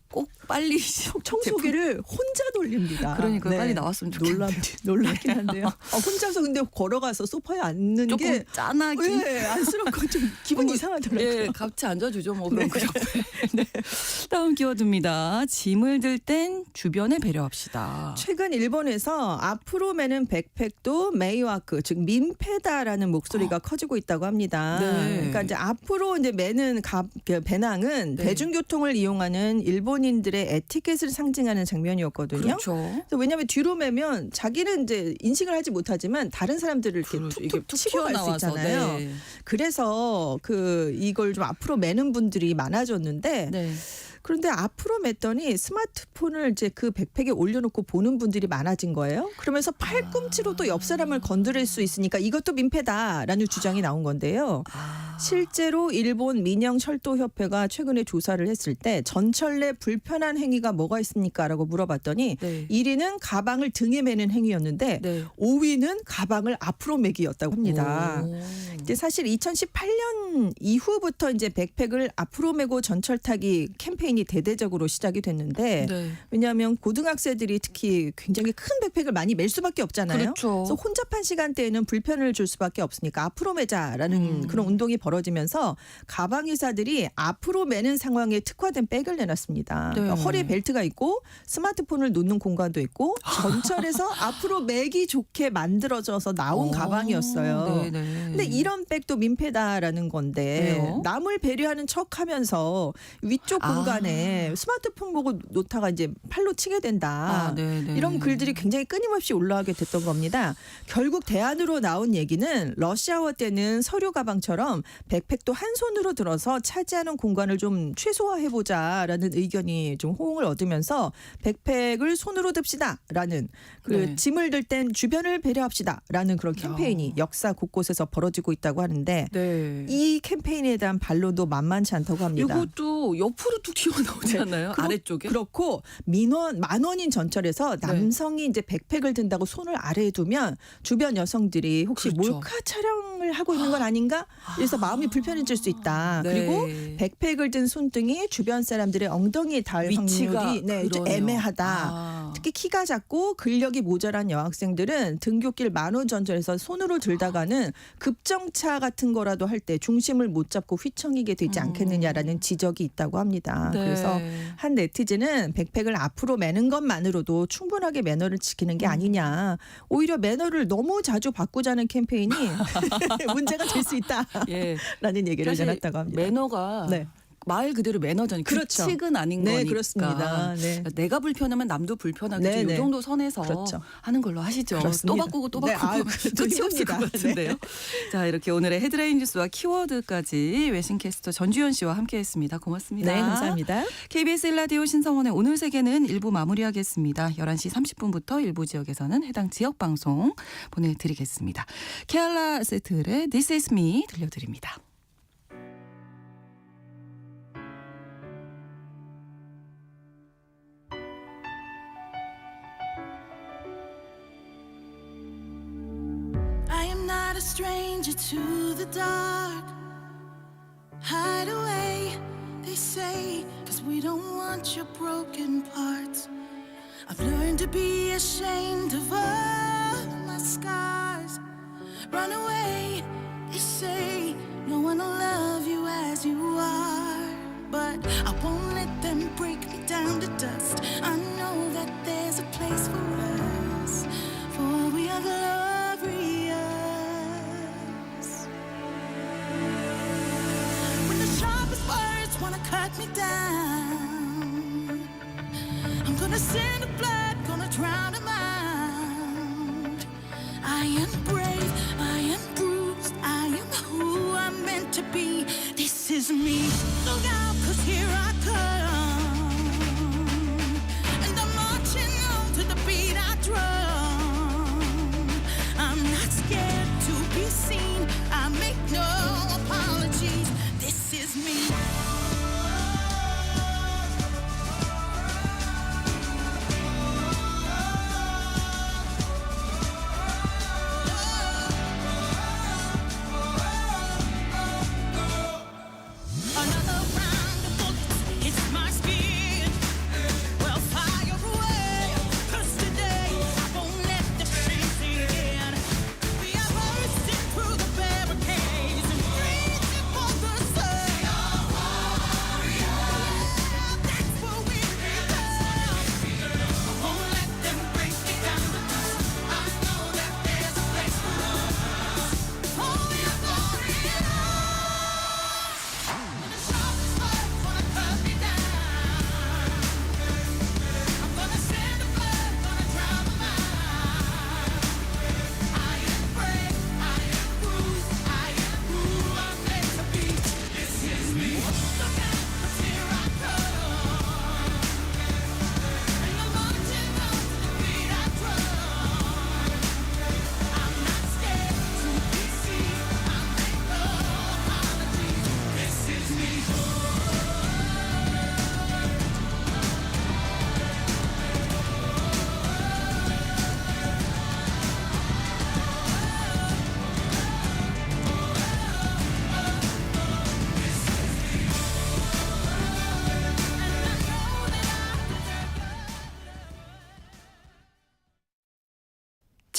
Speaker 2: 꼭 빨리
Speaker 3: 청소기를 혼자 돌립니다.
Speaker 2: 그러니까
Speaker 3: 네.
Speaker 2: 빨리 나왔으면 좋겠네요.
Speaker 3: 놀랍긴 한데요. 혼자서 근데 걸어가서 소파에 앉는
Speaker 2: 조금
Speaker 3: 게
Speaker 2: 짠하긴.
Speaker 3: 예, 안쓰럽고 좀 기분 이상하더라고요.
Speaker 2: 예, 같이 앉아주죠. 뭐 그럼
Speaker 3: 네.
Speaker 2: 그 옆에. 네. 다음 키워드입니다. 짐을 들 땐 주변에 배려합시다.
Speaker 3: 최근 일본에서 앞으로 매는 백팩도 메이와크, 즉 민폐다라는 목소리가 커지고 있다고 합니다.
Speaker 2: 네.
Speaker 3: 그러니까 이제 앞으로 이제 매는 배낭은
Speaker 2: 네.
Speaker 3: 대중교통을 이용하는 일본인들의 에티켓을 상징하는 장면이었거든요.
Speaker 2: 그렇죠.
Speaker 3: 그래서 왜냐하면 뒤로 매면 자기는 이제 인식을 하지 못하지만 다른 사람들을 이렇게
Speaker 2: 그렇죠.
Speaker 3: 툭툭 치고 갈 수
Speaker 2: 튀어나와서,
Speaker 3: 있잖아요.
Speaker 2: 네.
Speaker 3: 그래서 이걸 좀 앞으로 매는 분들이 많아졌는데
Speaker 2: 네.
Speaker 3: 그런데 앞으로 맸더니 스마트폰을 이제 그 백팩에 올려놓고 보는 분들이 많아진 거예요. 그러면서 팔꿈치로 또 옆 사람을 건드릴 수 있으니까 이것도 민폐다라는 주장이 나온 건데요. 실제로 일본 민영철도협회가 최근에 조사를 했을 때 전철 내 불편한 행위가 뭐가 있습니까라고 물어봤더니
Speaker 2: 네.
Speaker 3: 1위는 가방을 등에 매는 행위였는데
Speaker 2: 네.
Speaker 3: 5위는 가방을 앞으로 매기였다고 합니다.
Speaker 2: 오.
Speaker 3: 이제 사실 2018년 이후부터 이제 백팩을 앞으로 메고 전철 타기 캠페인이 대대적으로 시작이 됐는데
Speaker 2: 네.
Speaker 3: 왜냐하면 고등학생들이 특히 굉장히 큰 백팩을 많이 멜 수밖에 없잖아요.
Speaker 2: 그렇죠.
Speaker 3: 그래서 혼잡한 시간대에는 불편을 줄 수밖에 없으니까 앞으로 매자라는 그런 운동이 벌어지면서 가방회사들이 앞으로 매는 상황에 특화된 백을 내놨습니다.
Speaker 2: 네.
Speaker 3: 그러니까 허리에 벨트가 있고 스마트폰을 놓는 공간도 있고 전철에서 앞으로 매기 좋게 만들어져서 나온 가방이었어요.
Speaker 2: 네네.
Speaker 3: 근데 이런 백도 민폐다라는 건데
Speaker 2: 왜요?
Speaker 3: 남을 배려하는 척하면서 위쪽 공간에 스마트폰 보고 놓다가 이제 팔로 치게 된다.
Speaker 2: 네네.
Speaker 3: 이런 글들이 굉장히 끊임없이 올라가게 됐던 겁니다. 결국 대안으로 나온 얘기는 러시아워 때는 서류 가방처럼 백팩도 한 손으로 들어서 차지하는 공간을 좀 최소화해보자라는 의견이 좀 호응을 얻으면서 백팩을 손으로 듭시다라는 그
Speaker 2: 네.
Speaker 3: 짐을 들 땐 주변을 배려합시다라는 그런 캠페인이 역사 곳곳에서 벌어지고 있다고 하는데
Speaker 2: 네.
Speaker 3: 이 캠페인에 대한 반론도 만만치 않다고 합니다.
Speaker 2: 이것도 옆으로 뚝 튀어나오지 않나요? 아래쪽에?
Speaker 3: 그렇고 만 원인 전철에서 남성이 이제 백팩을 든다고 손을 아래에 두면 주변 여성들이 혹시
Speaker 2: 그렇죠.
Speaker 3: 몰카 촬영을 하고 있는 건 아닌가? 그래서 마음이 불편해질 수 있다.
Speaker 2: 네.
Speaker 3: 그리고 백팩을 든 손등이 주변 사람들의 엉덩이에 닿을
Speaker 2: 위치가
Speaker 3: 확률이 좀
Speaker 2: 그러네요.
Speaker 3: 애매하다. 특히 키가 작고 근력이 모자란 여학생들은 등굣길 만원 전철에서 손으로 들다가는 급정차 같은 거라도 할 때 중심을 못 잡고 휘청이게 되지 않겠느냐라는 지적이 있다고 합니다.
Speaker 2: 네.
Speaker 3: 그래서 한 네티즌은 백팩을 앞으로 매는 것만으로도 충분하게 매너를 지키는 게 아니냐. 오히려 매너를 너무 자주 바꾸자는 캠페인이 문제가 될 수 있다라는
Speaker 2: 예.
Speaker 3: 얘기를
Speaker 2: 사실
Speaker 3: 내놨다고 합니다.
Speaker 2: 매너가
Speaker 3: 네.
Speaker 2: 말 그대로 매너잖아요.
Speaker 3: 그렇죠.
Speaker 2: 규칙은 아닌
Speaker 3: 네,
Speaker 2: 거니까.
Speaker 3: 그렇습니다. 네.
Speaker 2: 내가 불편하면 남도 불편하게
Speaker 3: 네,
Speaker 2: 이
Speaker 3: 네.
Speaker 2: 정도 선에서
Speaker 3: 그렇죠.
Speaker 2: 하는 걸로 하시죠.
Speaker 3: 그렇습니다.
Speaker 2: 또 바꾸고 또
Speaker 3: 네,
Speaker 2: 바꾸고
Speaker 3: 아유,
Speaker 2: 끝이 없을 것
Speaker 3: 힘듭니다.
Speaker 2: 같은데요. 자, 이렇게 오늘의 헤드라인 뉴스와 키워드까지 외신캐스터 전주현 씨와 함께했습니다. 고맙습니다.
Speaker 3: 네, 감사합니다.
Speaker 2: KBS 1라디오 신성원의 오늘 세계는 1부 마무리하겠습니다. 11시 30분부터 일부 지역에서는 해당 지역 방송 보내드리겠습니다. 케알라 세틀의 This Is Me 들려드립니다.
Speaker 4: I am not a stranger to the dark. Hide away, they say, 'cause we don't want your broken parts. I've learned to be ashamed of all my scars. Run away, they say, no one will love you as you are. But I won't let them break me down to dust. I know that there's a place for us, for we are glorious. When the sharpest words wanna cut me down, I'm gonna send the blood, gonna drown them out. I am brave, I am bruised, I am who I'm meant to be. This is me. Look out, 'cause here I come, and I'm marching on to the beat I drum. I'm not scared to be seen, I make no apologies. This is me. Another round of bullets hits my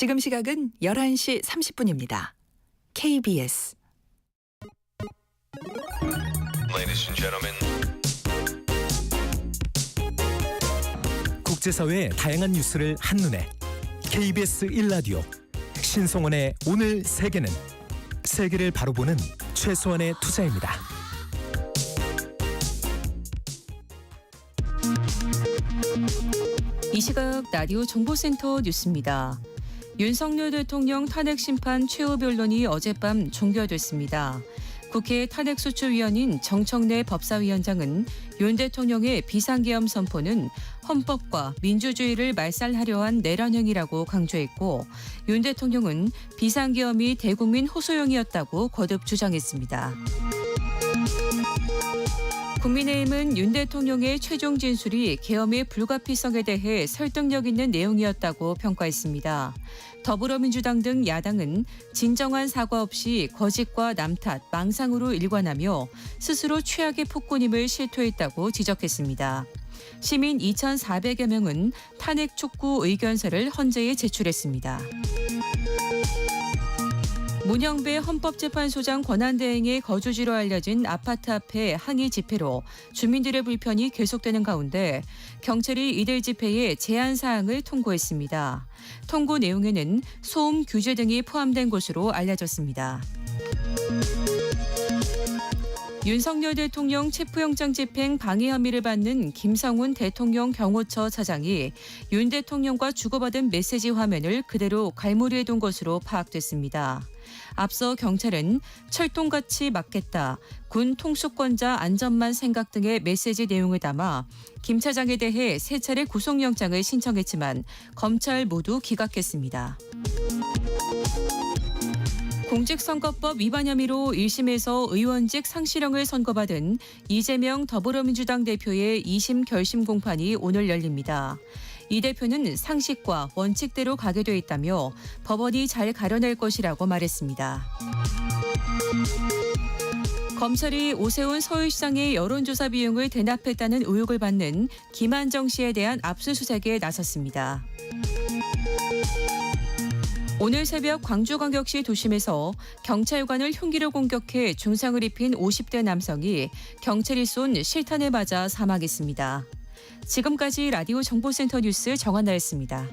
Speaker 5: 지금 시각은 11시 30분입니다. KBS
Speaker 6: Ladies and gentlemen.
Speaker 7: 국제사회의 다양한 뉴스를 한눈에 KBS 1라디오 신성원의 오늘 세계는 세계를 바로 보는 최소한의 투자입니다.
Speaker 8: 이 시각 라디오 정보센터 뉴스입니다. 윤석열 대통령 탄핵 심판 최후 변론이 어젯밤 종결됐습니다. 국회 탄핵소추위원인 정청래 법사위원장은 윤 대통령의 비상계엄 선포는 헌법과 민주주의를 말살하려 한 내란행위라고 강조했고, 윤 대통령은 비상계엄이 대국민 호소용이었다고 거듭 주장했습니다. 국민의힘은 윤 대통령의 최종 진술이 계엄의 불가피성에 대해 설득력 있는 내용이었다고 평가했습니다. 더불어민주당 등 야당은 진정한 사과 없이 거짓과 남탓, 망상으로 일관하며 스스로 최악의 폭군임을 실토했다고 지적했습니다. 시민 2,400여 명은 탄핵 촉구 의견서를 헌재에 제출했습니다. 문영배 헌법재판소장 권한대행의 거주지로 알려진 아파트 앞에 항의 집회로 주민들의 불편이 계속되는 가운데 경찰이 이들 집회에 제한 사항을 통고했습니다. 통고 내용에는 소음 규제 등이 포함된 것으로 알려졌습니다. 윤석열 대통령 체포영장 집행 방해 혐의를 받는 김성훈 대통령 경호처 차장이 윤 대통령과 주고받은 메시지 화면을 그대로 갈무리해 둔 것으로 파악됐습니다. 앞서 경찰은 철통같이 막겠다, 군 통수권자 안전만 생각 등의 메시지 내용을 담아 김 차장에 대해 세 차례 구속영장을 신청했지만 검찰 모두 기각했습니다. 공직선거법 위반 혐의로 1심에서 의원직 상실형을 선고받은 이재명 더불어민주당 대표의 2심 결심 공판이 오늘 열립니다. 이 대표는 상식과 원칙대로 가게 돼 있다며 법원이 잘 가려낼 것이라고 말했습니다. 검찰이 오세훈 서울시장의 여론조사 비용을 대납했다는 의혹을 받는 김한정 씨에 대한 압수수색에 나섰습니다. 오늘 새벽 광주광역시 도심에서 경찰관을 흉기로 공격해 중상을 입힌 50대 남성이 경찰이 쏜 실탄에 맞아 사망했습니다. 지금까지 라디오 정보센터 뉴스 정한나였습니다.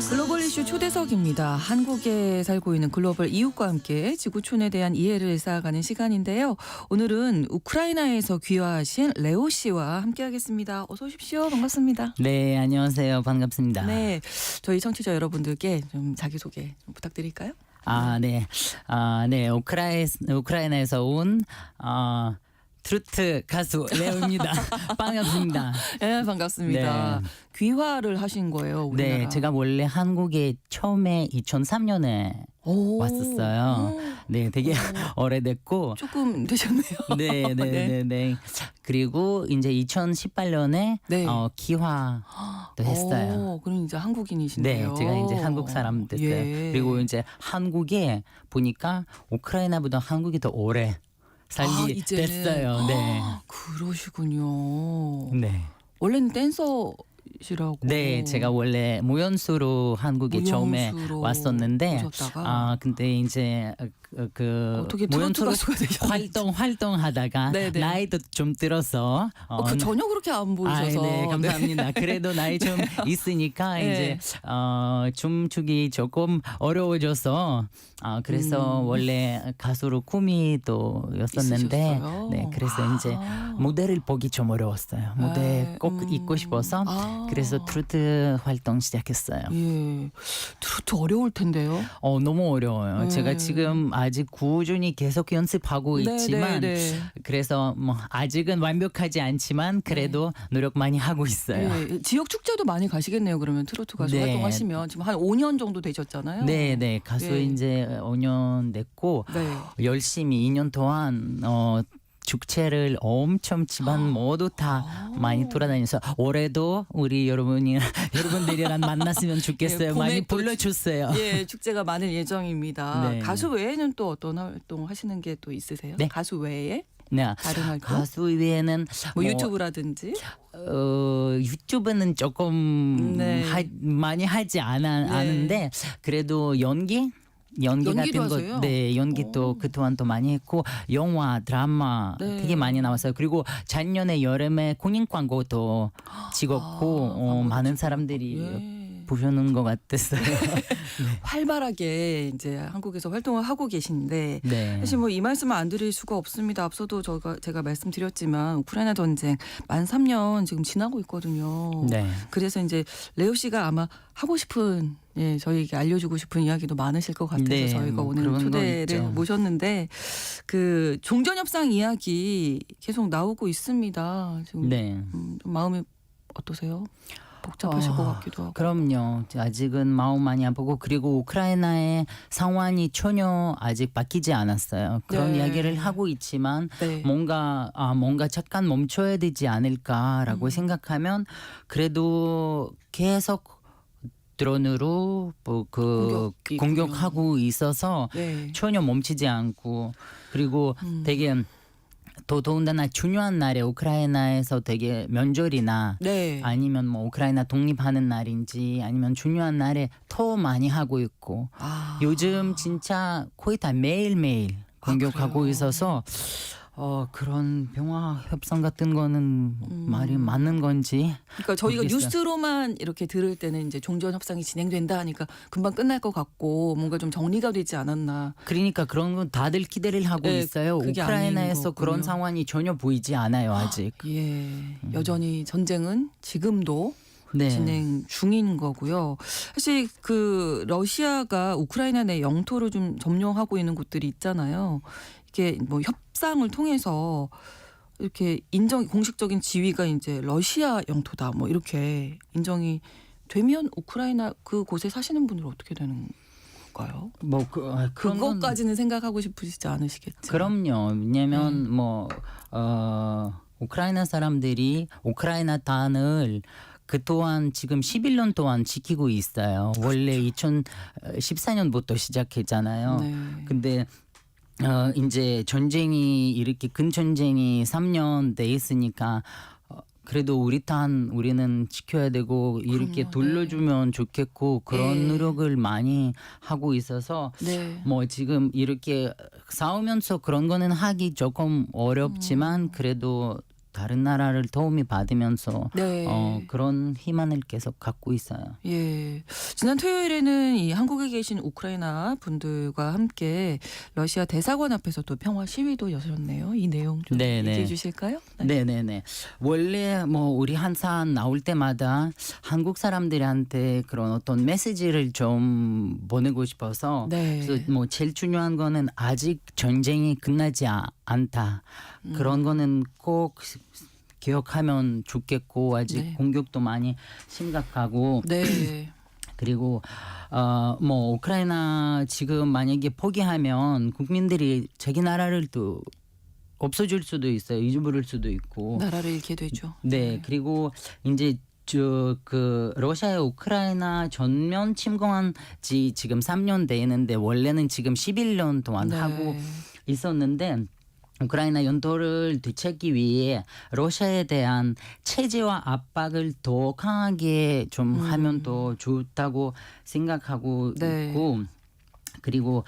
Speaker 2: 글로벌 이슈 초대석입니다. 한국에 살고 있는 글로벌 이웃과 함께 지구촌에 대한 이해를 쌓아가는 시간인데요. 오늘은 우크라이나에서 귀화하신 레오 씨와 함께하겠습니다. 어서 오십시오. 반갑습니다.
Speaker 9: 네, 안녕하세요. 반갑습니다.
Speaker 2: 네, 저희 청취자 여러분들께 좀 자기소개 좀 부탁드릴까요?
Speaker 9: 네. 네. 우크라이나에서 온 트로트 가수 레오입니다. 반갑습니다.
Speaker 2: 네, 반갑습니다.
Speaker 9: 네.
Speaker 2: 귀화를 하신 거예요, 우리나라.
Speaker 9: 네, 제가 원래 한국에 처음에 2003년에 왔었어요. 네, 되게 오래됐고
Speaker 2: 조금 되셨네요.
Speaker 9: 네, 네, 네. 그리고 이제 2018년에
Speaker 2: 네.
Speaker 9: 귀화도 했어요.
Speaker 2: 그럼 이제 한국인이신데요.
Speaker 9: 네, 제가 이제 한국 사람 됐어요.
Speaker 2: 예.
Speaker 9: 그리고 이제 한국에 보니까 우크라이나보다 한국이 더 오래 살게
Speaker 2: 이제는.
Speaker 9: 됐어요. 네.
Speaker 2: 그러시군요.
Speaker 9: 네.
Speaker 2: 원래는 댄서시라고.
Speaker 9: 네, 제가 원래 무연수로 한국에 처음에
Speaker 2: 무연수로
Speaker 9: 왔었는데,
Speaker 2: 오셨다가.
Speaker 9: 근데 이제
Speaker 2: 어떻게 트로트
Speaker 9: 무연수로
Speaker 2: 가수가 되셨는지.
Speaker 9: 활동하다가
Speaker 2: 네네.
Speaker 9: 나이도 좀 들어서
Speaker 2: 전혀 그렇게 안 보이셔서.
Speaker 9: 네, 감사합니다. 그래도 나이 좀 있으니까
Speaker 2: 네.
Speaker 9: 이제 춤추기 조금 어려워져서 그래서 원래 가수로 꿈이 또 였었는데
Speaker 2: 있으셨어요?
Speaker 9: 네, 그래서 이제 무대를 보기 좀 어려웠어요. 무대 꼭 있고 싶어서 그래서 트로트 활동 시작했어요.
Speaker 2: 예. 트로트 어려울 텐데요.
Speaker 9: 너무 어려워요. 제가 지금 아직 꾸준히 계속 연습하고 있지만 그래서 뭐 아직은 완벽하지 않지만 그래도 노력 많이 하고 있어요.
Speaker 2: 네. 지역 축제도 많이 가시겠네요. 그러면 트로트 가수
Speaker 9: 네.
Speaker 2: 활동하시면 지금 한 5년 정도 되셨잖아요.
Speaker 9: 네, 네. 가수
Speaker 2: 네.
Speaker 9: 이제 5년 됐고
Speaker 2: 네.
Speaker 9: 열심히 2년 동안 축제를 엄청 집안 모두 다 많이 돌아다녀서 올해도 우리 여러분들이랑 만났으면 좋겠어요.
Speaker 2: 봄에
Speaker 9: 많이
Speaker 2: 또
Speaker 9: 불러주세요.
Speaker 2: 예, 축제가 많을 예정입니다.
Speaker 9: 네.
Speaker 2: 가수 외에는 또 어떤 활동 하시는 게 또 있으세요?
Speaker 9: 네.
Speaker 2: 가수 외에
Speaker 9: 네.
Speaker 2: 다른 활동?
Speaker 9: 가수 외에는
Speaker 2: 뭐 유튜브라든지.
Speaker 9: 유튜브는 조금
Speaker 2: 네.
Speaker 9: 많이 하지 않은데 그래도 연기
Speaker 2: 연기도
Speaker 9: 같은
Speaker 2: 하세요?
Speaker 9: 거, 네, 연기도 그동안 또 많이 했고 영화, 드라마
Speaker 2: 네.
Speaker 9: 되게 많이 나왔어요. 그리고 작년에 여름에 공인 광고도 찍었고
Speaker 2: 광고도
Speaker 9: 많은
Speaker 2: 찍고.
Speaker 9: 사람들이
Speaker 2: 예.
Speaker 9: 보시는 것 같았어요.
Speaker 2: 활발하게 이제 한국에서 활동을 하고 계신데
Speaker 9: 네.
Speaker 2: 사실 뭐 이 말씀을 안 드릴 수가 없습니다. 앞서도 제가 말씀드렸지만 우크라이나 전쟁 만 3년 지금 지나고 있거든요.
Speaker 9: 네.
Speaker 2: 그래서 이제 레오 씨가 아마 하고 싶은 저희에게 알려주고 싶은 이야기도 많으실 것 같아서
Speaker 9: 네,
Speaker 2: 저희가
Speaker 9: 뭐
Speaker 2: 오늘
Speaker 9: 그런 거
Speaker 2: 초대를
Speaker 9: 있죠.
Speaker 2: 모셨는데 그 종전협상 이야기 계속 나오고 있습니다. 지금
Speaker 9: 네.
Speaker 2: 좀 마음이 어떠세요? 복잡하실 것 같기도 하고.
Speaker 9: 그럼요. 아직은 마음 많이 아프고 그리고 우크라이나의 상황이 전혀 아직 바뀌지 않았어요. 그런
Speaker 2: 네.
Speaker 9: 이야기를 하고 있지만
Speaker 2: 네.
Speaker 9: 뭔가 잠깐 멈춰야 되지 않을까라고 생각하면 그래도 계속 드론으로 공격하고 있어서
Speaker 2: 네.
Speaker 9: 전혀 멈추지 않고 그리고 되게 더군다나 중요한 날에 우크라이나에서 되게 명절이나
Speaker 2: 네.
Speaker 9: 아니면 뭐 우크라이나 독립하는 날인지 아니면 중요한 날에 더 많이 하고 있고 요즘 진짜 거의 다 매일매일 공격하고
Speaker 2: 그래요?
Speaker 9: 있어서 그런 평화 협상 같은 거는 말이 맞는 건지
Speaker 2: 그러니까 저희가
Speaker 9: 모르겠어요.
Speaker 2: 뉴스로만 이렇게 들을 때는 이제 종전 협상이 진행된다 하니까 금방 끝날 것 같고 뭔가 좀 정리가 되지 않았나.
Speaker 9: 그러니까 그런 건 다들 기대를 하고
Speaker 2: 네,
Speaker 9: 있어요.
Speaker 2: 그게
Speaker 9: 우크라이나에서
Speaker 2: 아닌
Speaker 9: 그런
Speaker 2: 거군요.
Speaker 9: 상황이 전혀 보이지 않아요 아직.
Speaker 2: 예, 여전히 전쟁은 지금도
Speaker 9: 네.
Speaker 2: 진행 중인 거고요. 사실 그 러시아가 우크라이나 내 영토를 좀 점령하고 있는 곳들이 있잖아요. 이게 뭐 협상을 통해서 이렇게 공식적인 지위가 이제 러시아 영토다 뭐 이렇게 인정이 되면 우크라이나 그곳에 사시는 분들은 어떻게 되는 걸까요?
Speaker 9: 뭐 그런 건
Speaker 2: 그것까지는 생각하고 싶으시지 않으시겠죠?
Speaker 9: 그럼요. 왜냐면 우크라이나 사람들이 우크라이나 땅을 그동안 지금 11년 동안 지키고 있어요. 원래 2014년부터 시작했잖아요.
Speaker 2: 네.
Speaker 9: 근데 이제 전쟁이 이렇게 큰 전쟁이 3년 돼 있으니까 그래도 우리는 지켜야 되고 이렇게
Speaker 2: 그럼요.
Speaker 9: 돌려주면 좋겠고 그런
Speaker 2: 네.
Speaker 9: 노력을 많이 하고 있어서
Speaker 2: 네.
Speaker 9: 뭐 지금 이렇게 싸우면서 그런 거는 하기 조금 어렵지만 그래도 다른 나라를 도움이 받으면서
Speaker 2: 네.
Speaker 9: 그런 희망을 계속 갖고 있어요.
Speaker 2: 예. 지난 토요일에는 이 한국에 계신 우크라이나 분들과 함께 러시아 대사관 앞에서 또 평화 시위도 여셨네요. 이 내용 좀
Speaker 9: 네네.
Speaker 2: 얘기해 주실까요?
Speaker 9: 네네네. 원래 뭐 우리 한산 나올 때마다 한국 사람들한테 그런 어떤 메시지를 좀 보내고 싶어서
Speaker 2: 네.
Speaker 9: 그래서 뭐 제일 중요한 거는 아직 전쟁이 끝나지 않다. 그런 거는 꼭 기억하면 좋겠고 아직
Speaker 2: 네.
Speaker 9: 공격도 많이 심각하고
Speaker 2: 네.
Speaker 9: 그리고 뭐 우크라이나 지금 만약에 포기하면 국민들이 자기 나라를 또 없어질 수도 있어요. 잊어버릴 수도 있고.
Speaker 2: 나라를 잃게 되죠.
Speaker 9: 네, 그리고 이제 러시아의 우크라이나 전면 침공한 지 지금 3년 되는데 원래는 지금 11년 동안
Speaker 2: 네.
Speaker 9: 하고 있었는데 우크라이나 영토를 되찾기 위해 러시아에 대한 체제와 압박을 더 강하게 좀 하면 더 좋다고 생각하고
Speaker 2: 네.
Speaker 9: 있고 그리고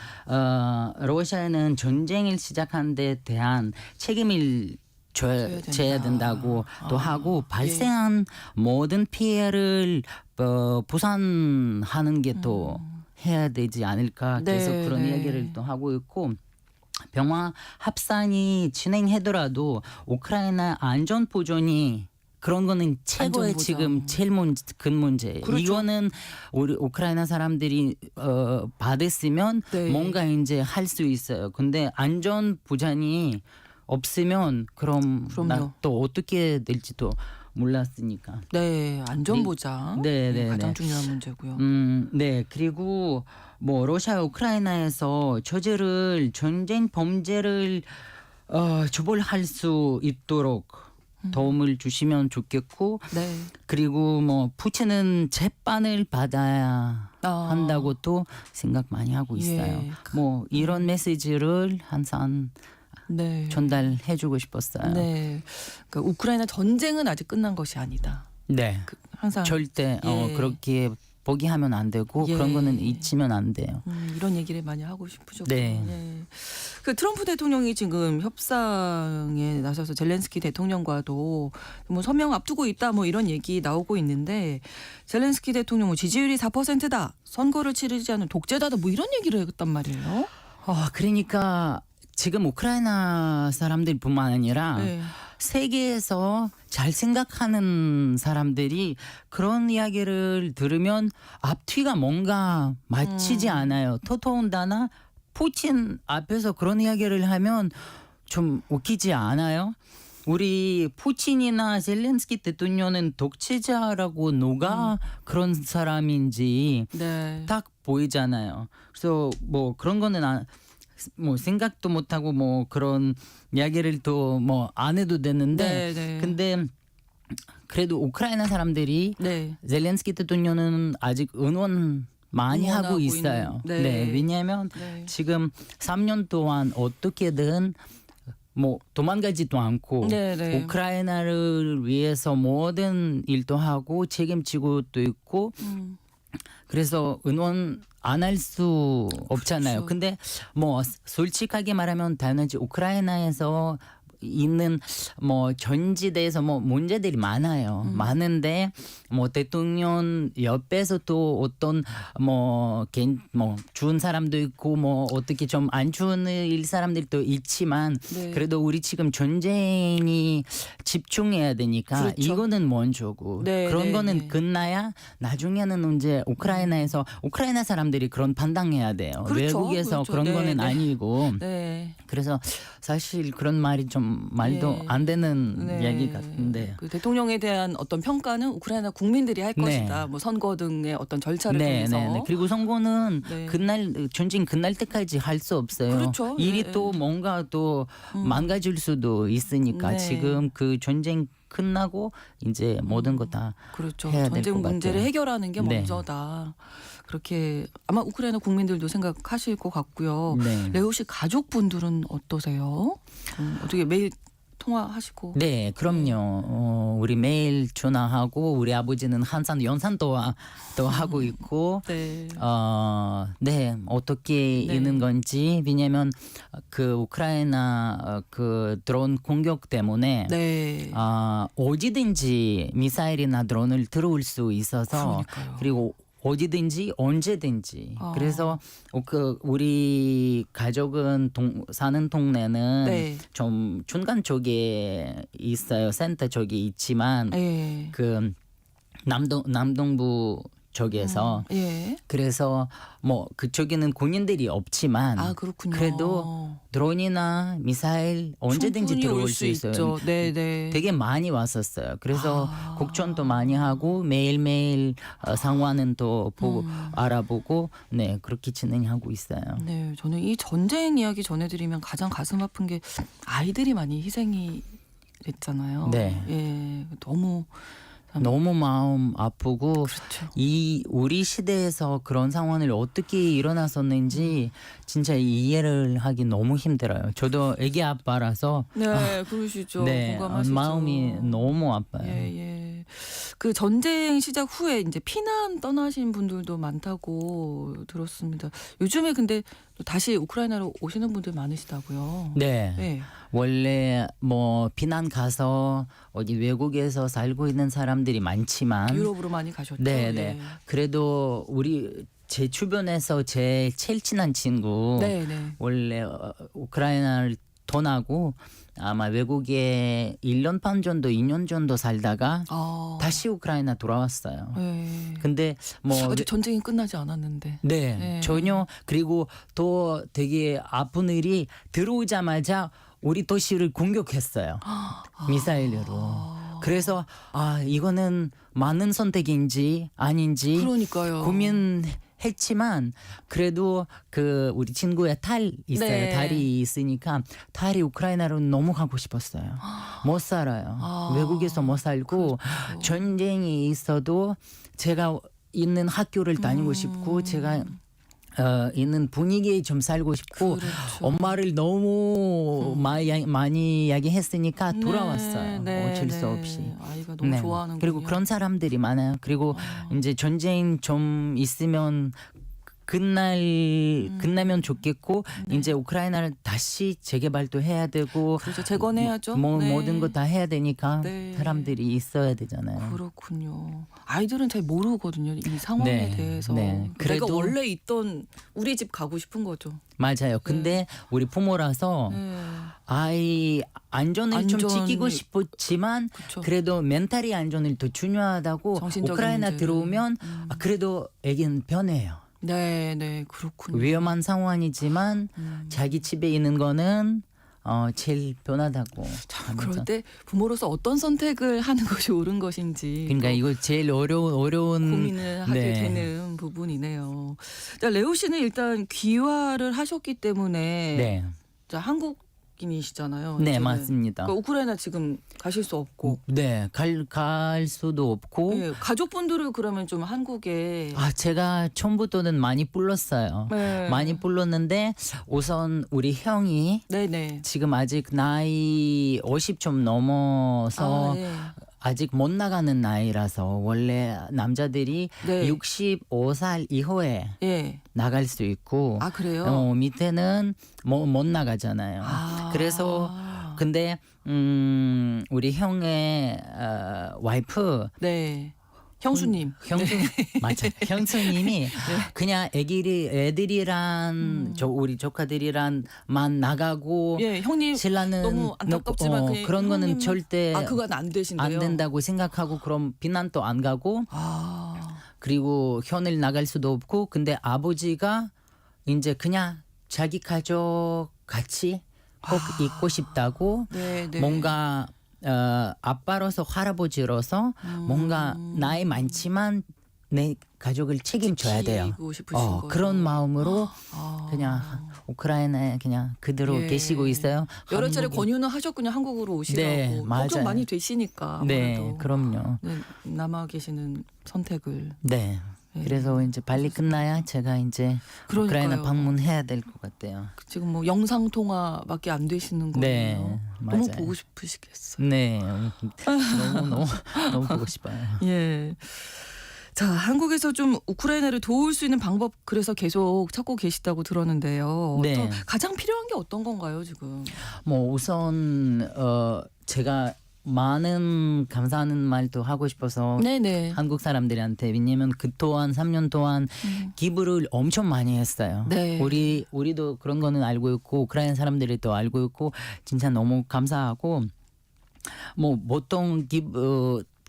Speaker 9: 러시아는 전쟁을 시작한 데 대한 책임을 져야 된다고 또 하고 발생한 모든 피해를 보상하는 게 또 해야 되지 않을까 계속
Speaker 2: 네,
Speaker 9: 그런
Speaker 2: 네.
Speaker 9: 이야기를 또 하고 있고 평화 합상이 진행하더라도 우크라이나 안전 보존이 그런 거는 최고의
Speaker 2: 안전보장.
Speaker 9: 지금 제일 큰 문제예요.
Speaker 2: 그렇죠.
Speaker 9: 이거는 우리 우크라이나 사람들이 받았으면
Speaker 2: 네.
Speaker 9: 뭔가 이제 할 수 있어요. 근데 안전 보장이 없으면 그럼
Speaker 2: 그럼요.
Speaker 9: 또 어떻게 될지도 몰랐으니까.
Speaker 2: 네, 안전보장.
Speaker 9: 네.
Speaker 2: 가장 중요한 문제고요.
Speaker 9: 네. 그리고 뭐 러시아 우크라이나에서 전쟁 범죄를 주벌할 수 있도록 도움을 주시면 좋겠고
Speaker 2: 네.
Speaker 9: 그리고 뭐 푸틴은 재판을 받아야 한다고 또 생각 많이 하고 있어요.
Speaker 2: 예.
Speaker 9: 뭐 이런 메시지를 항상
Speaker 2: 네.
Speaker 9: 전달해주고 싶었어요.
Speaker 2: 네. 그러니까 우크라이나 전쟁은 아직 끝난 것이 아니다.
Speaker 9: 네.
Speaker 2: 항상
Speaker 9: 절대
Speaker 2: 예.
Speaker 9: 그렇게 포기하면 안 되고
Speaker 2: 예.
Speaker 9: 그런 거는 잊으면 안 돼요.
Speaker 2: 이런 얘기를 많이 하고 싶으셨고.
Speaker 9: 네.
Speaker 2: 그 트럼프 대통령이 지금 협상에 나서서 젤렌스키 대통령과도 뭐 서명 앞두고 있다 뭐 이런 얘기 나오고 있는데 젤렌스키 대통령 뭐 지지율이 4%다. 선거를 치르지 않은 독재자다 뭐 이런 얘기를 했단 말이에요.
Speaker 9: 그러니까 지금 우크라이나 사람들뿐만 아니라
Speaker 2: 네.
Speaker 9: 세계에서 잘 생각하는 사람들이 그런 이야기를 들으면 앞뒤가 뭔가 맞히지 않아요. 더더군다나 푸틴 앞에서 그런 이야기를 하면 좀 웃기지 않아요? 우리 푸틴이나 젤렌스키 대통령은 독재자라고 누가 그런 사람인지
Speaker 2: 네.
Speaker 9: 딱 보이잖아요. 그래서 뭐 그런 거는 뭐 생각도 못하고 뭐 그런 이야기를 또 뭐 안 해도 되는데
Speaker 2: 네.
Speaker 9: 근데 그래도 우크라이나 사람들이
Speaker 2: 네.
Speaker 9: 젤렌스키 대통령은 아직 응원 많이 하고
Speaker 2: 응원하고
Speaker 9: 있어요.
Speaker 2: 있는, 네.
Speaker 9: 왜냐하면
Speaker 2: 네.
Speaker 9: 지금 3년 동안 어떻게든 뭐 도망가지도 않고
Speaker 2: 네.
Speaker 9: 우크라이나를 위해서 모든 일도 하고 책임지고 또 있고 그래서 응원 안 할 수 없잖아요.
Speaker 2: 그렇죠.
Speaker 9: 근데 뭐 솔직하게 말하면 당연히 우크라이나에서 있는 뭐 전지대에서 뭐 문제들이 많아요. 많은데 뭐 대통령 옆에서 또 어떤 뭐 좋은 사람도 있고 뭐 어떻게 좀 안 좋은 일 사람들도 있지만
Speaker 2: 네.
Speaker 9: 그래도 우리 지금 전쟁이 집중해야 되니까
Speaker 2: 그렇죠.
Speaker 9: 이거는 먼저고
Speaker 2: 네,
Speaker 9: 그런
Speaker 2: 네,
Speaker 9: 거는
Speaker 2: 네.
Speaker 9: 끝나야 나중에는 이제 우크라이나에서 우크라이나 사람들이 그런 판단해야 돼요.
Speaker 2: 그렇죠.
Speaker 9: 외국에서
Speaker 2: 그렇죠.
Speaker 9: 그런
Speaker 2: 네,
Speaker 9: 거는
Speaker 2: 네.
Speaker 9: 아니고
Speaker 2: 네.
Speaker 9: 그래서 사실 그런 말이 좀 말도
Speaker 2: 네.
Speaker 9: 안 되는
Speaker 2: 네.
Speaker 9: 이야기 같은데.
Speaker 2: 그 대통령에 대한 어떤 평가는 우크라이나 국민들이 할
Speaker 9: 네.
Speaker 2: 것이다. 뭐 선거 등의 어떤 절차를 통해서.
Speaker 9: 그리고 선거는
Speaker 2: 네.
Speaker 9: 전쟁 끝날 때까지 할 수 없어요.
Speaker 2: 그렇죠.
Speaker 9: 일이
Speaker 2: 네.
Speaker 9: 또 뭔가 또 망가질 수도 있으니까
Speaker 2: 네.
Speaker 9: 지금 그 전쟁 끝나고 이제 모든 거 다
Speaker 2: 그렇죠.
Speaker 9: 해야 될
Speaker 2: 전쟁
Speaker 9: 것
Speaker 2: 문제를
Speaker 9: 같아요.
Speaker 2: 해결하는 게
Speaker 9: 네.
Speaker 2: 먼저다. 그렇게 아마 우크라이나 국민들도 생각하실 것 같고요.
Speaker 9: 네.
Speaker 2: 레오 씨 가족분들은 어떠세요? 어떻게 매일 통화하시고?
Speaker 9: 네, 그럼요. 우리 매일 전화하고 우리 아버지는 항상 연산도 하고 있고
Speaker 2: 네.
Speaker 9: 네, 어떻게
Speaker 2: 네.
Speaker 9: 있는 건지 왜냐면 그 우크라이나 그 드론 공격 때문에
Speaker 2: 네.
Speaker 9: 어디든지 미사일이나 드론을 들어올 수 있어서
Speaker 2: 그러니까요.
Speaker 9: 그리고 어디든지 언제든지 그래서 그 우리 가족은 사는 동네는
Speaker 2: 네.
Speaker 9: 좀 중간 쪽에 있어요. 센터 쪽에 있지만
Speaker 2: 예.
Speaker 9: 그 남동부 쪽에서
Speaker 2: 예.
Speaker 9: 그래서 뭐 그쪽에는 군인들이 없지만
Speaker 2: 아, 그렇군요.
Speaker 9: 그래도 드론이나 미사일 언제든지
Speaker 2: 충분히
Speaker 9: 들어올
Speaker 2: 올
Speaker 9: 수 있어요.
Speaker 2: 있죠. 네, 네.
Speaker 9: 되게 많이 왔었어요. 그래서 걱정도 많이 하고 매일매일 상황은 또 보고 알아보고 네 그렇게 진행하고 있어요.
Speaker 2: 네, 저는 이 전쟁 이야기 전해드리면 가장 가슴 아픈 게 아이들이 많이 희생이 됐잖아요.
Speaker 9: 네.
Speaker 2: 예, 너무
Speaker 9: 너무 마음 아프고
Speaker 2: 그렇죠.
Speaker 9: 이 우리 시대에서 그런 상황을 어떻게 일어났었는지 진짜 이해를 하기 너무 힘들어요. 저도 애기 아빠라서
Speaker 2: 네, 그러시죠.
Speaker 9: 네,
Speaker 2: 공감하시죠.
Speaker 9: 마음이 너무 아파요.
Speaker 2: 예, 예. 그 전쟁 시작 후에 이제 피난 떠나신 분들도 많다고 들었습니다. 요즘에 근데 또 다시 우크라이나로 오시는 분들 많으시다고요.
Speaker 9: 네.
Speaker 2: 네.
Speaker 9: 원래 뭐 피난 가서 어디 외국에서 살고 있는 사람들이 많지만
Speaker 2: 유럽으로 많이 가셨죠.
Speaker 9: 네,
Speaker 2: 예.
Speaker 9: 네. 그래도 우리 제 주변에서 제 제일 친한 친구
Speaker 2: 네, 네.
Speaker 9: 원래 우크라이나를 떠나고 아마 외국에 1년 반 정도 2년 정도 살다가 다시 우크라이나 돌아왔어요.
Speaker 2: 네.
Speaker 9: 근데 뭐
Speaker 2: 아직 전쟁이 끝나지 않았는데.
Speaker 9: 네,
Speaker 2: 네.
Speaker 9: 전혀. 그리고 또 되게 아픈 일이 들어오자마자 우리 도시를 공격했어요. 미사일으로. 그래서 이거는 맞는 선택인지 아닌지
Speaker 2: 그러니까요.
Speaker 9: 했지만 그래도 그 우리 친구의 딸 있어요.
Speaker 2: 네.
Speaker 9: 딸이 있으니까 딸이 우크라이나로 너무 가고 싶었어요. 못 살아요. 외국에서 못 살고 전쟁이 있어도 제가 있는 학교를 다니고 싶고 제가 있는 분위기에 좀 살고 싶고
Speaker 2: 그렇죠.
Speaker 9: 엄마를 너무 많이 이야기했으니까 돌아왔어요. 어쩔 수 없이.
Speaker 2: 아이가 너무 좋아하는군요.
Speaker 9: 그리고 그런 사람들이 많아요. 그리고 이제 전쟁 좀 있으면 끝나면 좋겠고 이제 우크라이나를 다시 재개발도 해야 되고
Speaker 2: 그렇죠. 재건해야죠.
Speaker 9: 모든 거 다 해야 되니까
Speaker 2: 네.
Speaker 9: 사람들이 있어야 되잖아요.
Speaker 2: 그렇군요. 아이들은 잘 모르거든요. 이 상황에
Speaker 9: 네,
Speaker 2: 대해서.
Speaker 9: 네.
Speaker 2: 내가
Speaker 9: 그래도-
Speaker 2: 원래 있던 우리 집 가고 싶은 거죠.
Speaker 9: 맞아요. 근데 우리 부모라서
Speaker 2: 네.
Speaker 9: 아이 안전을 좀
Speaker 2: 안전이-
Speaker 9: 지키고 싶었지만
Speaker 2: 그쵸.
Speaker 9: 그래도 멘탈이 안전을 더 중요하다고
Speaker 2: 정신적인
Speaker 9: 우크라이나
Speaker 2: 문제를.
Speaker 9: 들어오면 그래도 애기는 변해요.
Speaker 2: 네, 그렇군요.
Speaker 9: 위험한 상황이지만 자기 집에 있는 거는 제일 편하다고.
Speaker 2: 참
Speaker 9: 하면서.
Speaker 2: 그럴 때 부모로서 어떤 선택을 하는 것이 옳은 것인지
Speaker 9: 그러니까
Speaker 2: 또
Speaker 9: 이거 제일 어려운
Speaker 2: 고민을 하게
Speaker 9: 네.
Speaker 2: 되는 부분이네요. 자, 레오 씨는 일단 귀화를 하셨기 때문에
Speaker 9: 네,
Speaker 2: 자, 한국인이시잖아요.
Speaker 9: 네
Speaker 2: 이제는.
Speaker 9: 맞습니다.
Speaker 2: 그러니까 우크라이나 지금 가실 수 없고
Speaker 9: 네, 갈 수도 없고.
Speaker 2: 네, 가족분들을 그러면 좀 한국에
Speaker 9: 제가 처음부터는 많이 불렀어요.
Speaker 2: 네.
Speaker 9: 많이 불렀는데 우선 우리 형이
Speaker 2: 네네.
Speaker 9: 지금 아직 나이 50 좀 넘어서
Speaker 2: 네.
Speaker 9: 아직 못 나가는 나이라서 원래 남자들이
Speaker 2: 네.
Speaker 9: 65살 이후에
Speaker 2: 예.
Speaker 9: 나갈 수 있고
Speaker 2: 아 그래요?
Speaker 9: 밑에는 못 나가잖아요. 그래서 근데 우리 형의 와이프
Speaker 2: 네. 형수님.
Speaker 9: 형수 맞아 형수님이 그냥 애들이란 우리 조카들이란만 나가고
Speaker 2: 예, 형님
Speaker 9: 신랑은
Speaker 2: 너무 안타깝지만 그냥
Speaker 9: 그런 거는
Speaker 2: 형님은-
Speaker 9: 절대
Speaker 2: 그건 안 되신대요.
Speaker 9: 안 된다고 생각하고 그럼 비난도 안 가고
Speaker 2: 아.
Speaker 9: 그리고 현을 나갈 수도 없고 근데 아버지가 이제 그냥 자기 가족 같이 꼭 있고 싶다고
Speaker 2: 네, 네.
Speaker 9: 뭔가 아빠로서 할아버지로서 뭔가 나이 많지만 내 가족을 책임져야 돼요.
Speaker 2: 지키고 싶으신 거예요.
Speaker 9: 그런 마음으로
Speaker 2: 아.
Speaker 9: 그냥 우크라이나에 그냥 그대로
Speaker 2: 예.
Speaker 9: 계시고 있어요.
Speaker 2: 여러 차례
Speaker 9: 한국에.
Speaker 2: 권유는 하셨군요. 한국으로 오시라고.
Speaker 9: 네,
Speaker 2: 걱정
Speaker 9: 맞아요.
Speaker 2: 많이 되시니까.
Speaker 9: 네,
Speaker 2: 아무래도.
Speaker 9: 그럼요.
Speaker 2: 네, 남아 계시는 선택을.
Speaker 9: 네. 그래서 이제 빨리 끝나야 제가 이제
Speaker 2: 그러니까요.
Speaker 9: 우크라이나 방문해야 될 것 같아요.
Speaker 2: 지금 뭐 영상 통화밖에 안 되시는
Speaker 9: 네,
Speaker 2: 거예요.
Speaker 9: 맞아요.
Speaker 2: 너무 보고 싶으시겠어요.
Speaker 9: 네, 너무 보고 싶어요.
Speaker 2: 예. 자, 한국에서 좀 우크라이나를 도울 수 있는 방법 그래서 계속 찾고 계시다고 들었는데요.
Speaker 9: 네.
Speaker 2: 또 가장 필요한 게 어떤 건가요, 지금?
Speaker 9: 뭐 우선 제가 많은 감사하는 말도 하고 싶어서
Speaker 2: 네네.
Speaker 9: 한국 사람들한테 왜냐면 그동안 3년 동안 기부를 엄청 많이 했어요.
Speaker 2: 네.
Speaker 9: 우리도 그런 거는 알고 있고 우크라이나 사람들이 또 알고 있고 진짜 너무 감사하고 뭐 보통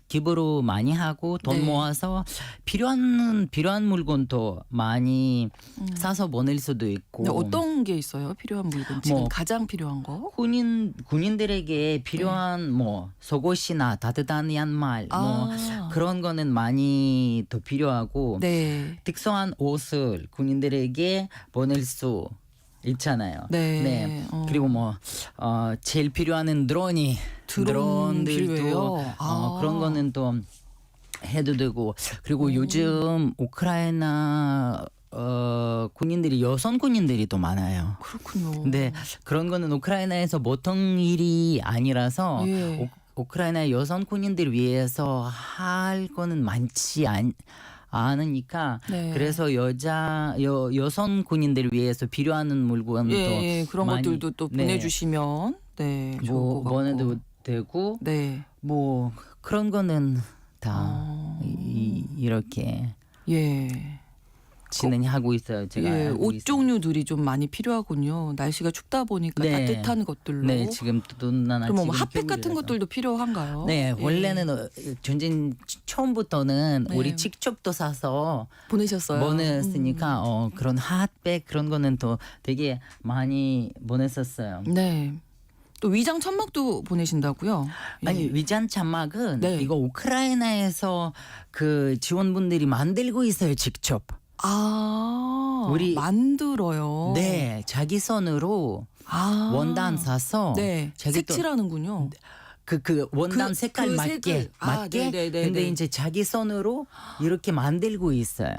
Speaker 9: 기부로 많이 하고 돈
Speaker 2: 네.
Speaker 9: 모아서 필요한 물건도 많이 사서 보낼 수도 있고
Speaker 2: 네, 어떤 게 있어요? 필요한 물건 지금
Speaker 9: 뭐
Speaker 2: 가장 필요한 거?
Speaker 9: 군인들에게 필요한 뭐 속옷이나 따뜻한 양말 뭐 그런 거는 많이 더 필요하고
Speaker 2: 네.
Speaker 9: 특수한 옷을 군인들에게 보낼 수 있잖아요.
Speaker 2: 네.
Speaker 9: 그리고 뭐 제일 필요한
Speaker 2: 드론
Speaker 9: 드론들도
Speaker 2: 필요해요?
Speaker 9: 그런 거는 또 해도 되고 그리고 요즘 우크라이나 군인들이 여성 군인들이 또 많아요.
Speaker 2: 그렇군요.
Speaker 9: 근데 그런 거는 우크라이나에서 보통 일이 아니라서
Speaker 2: 예.
Speaker 9: 우크라이나 여성 군인들 위해서 할 거는 많지 않으니까
Speaker 2: 네.
Speaker 9: 그래서 여성 군인들 위해서 필요한 물건도
Speaker 2: 예, 그런
Speaker 9: 많이,
Speaker 2: 것들도 또
Speaker 9: 네.
Speaker 2: 보내주시면 네, 좋을 것 같고.
Speaker 9: 보내도 되고
Speaker 2: 네.
Speaker 9: 뭐 그런 거는 다 이렇게
Speaker 2: 예.
Speaker 9: 진행하고 있어요. 제가
Speaker 2: 예,
Speaker 9: 알고
Speaker 2: 옷
Speaker 9: 있어요.
Speaker 2: 종류들이 좀 많이 필요하군요. 날씨가 춥다 보니까
Speaker 9: 네.
Speaker 2: 따뜻한 것들로.
Speaker 9: 네, 지금 또 누나나
Speaker 2: 그럼 뭐
Speaker 9: 지금
Speaker 2: 핫팩 같은
Speaker 9: 겨울이라서.
Speaker 2: 것들도 필요한가요?
Speaker 9: 네,
Speaker 2: 예.
Speaker 9: 원래는 전쟁 처음부터는
Speaker 2: 네.
Speaker 9: 우리 직접도 사서
Speaker 2: 보내셨어요.
Speaker 9: 보냈으니까 그런 핫백 그런 거는 또 되게 많이 보냈었어요.
Speaker 2: 네. 또 위장 천막도 보내신다고요? 예.
Speaker 9: 아니 위장 점막은
Speaker 2: 네.
Speaker 9: 이거 우크라이나에서 그 지원분들이 만들고 있어요 직접.
Speaker 2: 아,
Speaker 9: 우리-
Speaker 2: 만들어요.
Speaker 9: 네, 자기 손으로
Speaker 2: 아,
Speaker 9: 원단 사서
Speaker 2: 네,
Speaker 9: 자기 또
Speaker 2: 색칠하는군요.
Speaker 9: 그 원단
Speaker 2: 그-
Speaker 9: 색깔
Speaker 2: 그
Speaker 9: 맞게
Speaker 2: 색을- 아,
Speaker 9: 맞게
Speaker 2: 네네네네.
Speaker 9: 근데 이제 자기 손으로 이렇게 만들고 있어요.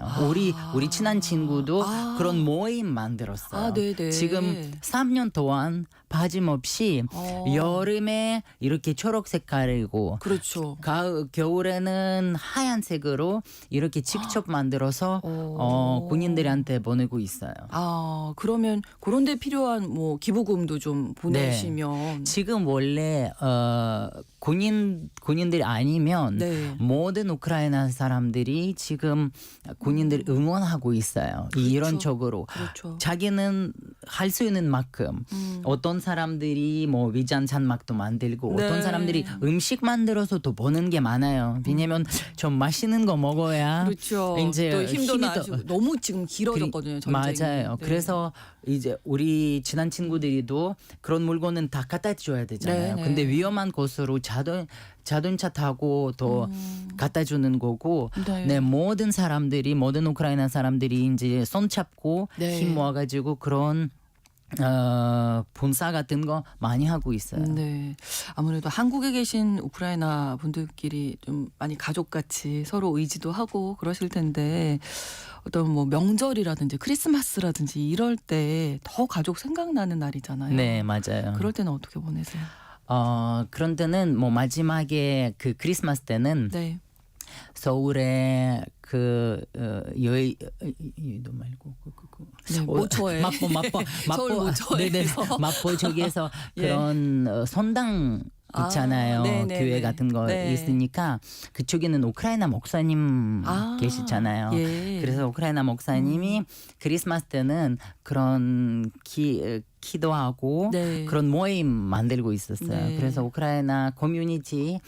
Speaker 9: 우리 친한 친구도
Speaker 2: 아.
Speaker 9: 그런 모임 만들었어요.
Speaker 2: 아, 네네.
Speaker 9: 지금 3년 동안 빠짐없이 여름에 이렇게 초록 색깔이고
Speaker 2: 그렇죠.
Speaker 9: 겨울에는 하얀색으로 이렇게 직접 만들어서 군인들한테 보내고 있어요.
Speaker 2: 아, 그러면 그런 데 필요한 뭐 기부금도 좀 보내시면
Speaker 9: 지금 원래 군인들이 아니면
Speaker 2: 네.
Speaker 9: 모든 우크라이나 사람들이 지금 군인들 응원하고 있어요. 이론적으로
Speaker 2: 그렇죠.
Speaker 9: 자기는 할 수 있는 만큼 어떤 사람들이 뭐 위장 잔막도 만들고
Speaker 2: 네.
Speaker 9: 어떤 사람들이 음식 만들어서 또 보는 게 많아요. 왜냐면 좀 맛있는 거 먹어야
Speaker 2: 그렇죠.
Speaker 9: 이제
Speaker 2: 또 힘도
Speaker 9: 힘이
Speaker 2: 나시고 너무 지금 길어졌거든요. 전쟁이.
Speaker 9: 맞아요.
Speaker 2: 네.
Speaker 9: 그래서 이제 우리 친한 친구들이도 그런 물건은 다 갖다 줘야 되잖아요.
Speaker 2: 네, 네.
Speaker 9: 근데 위험한 곳으로 자동차 타고 또 갖다 주는 거고 네, 모든 우크라이나 사람들이 이제 손 잡고
Speaker 2: 네.
Speaker 9: 힘 모아가지고 그런 본사 같은 거 많이 하고 있어요.
Speaker 2: 네. 아무래도 한국에 계신 우크라이나 분들끼리 좀 많이 가족같이 서로 의지도 하고 그러실 텐데 어떤 뭐 명절이라든지 크리스마스라든지 이럴 때 더 가족 생각나는 날이잖아요.
Speaker 9: 네, 맞아요.
Speaker 2: 그럴 때는 어떻게 보내세요?
Speaker 9: 그런 때는 뭐 마지막에 그 크리스마스 때는
Speaker 2: 네.
Speaker 9: 서울에 그 여의도 말고
Speaker 2: 네, 모처에. 서울 모처에서.
Speaker 9: 네네 마포 저기에서
Speaker 2: 예.
Speaker 9: 그런 선당 있잖아요.
Speaker 2: 아, 네네네.
Speaker 9: 교회 같은 거
Speaker 2: 네.
Speaker 9: 있으니까 그쪽에는 우크라이나 목사님 계시잖아요.
Speaker 2: 예.
Speaker 9: 그래서 우크라이나 목사님이 크리스마스 때는 그런 기도하고
Speaker 2: 네.
Speaker 9: 그런 모임 만들고 있었어요.
Speaker 2: 네.
Speaker 9: 그래서 우크라이나 커뮤니티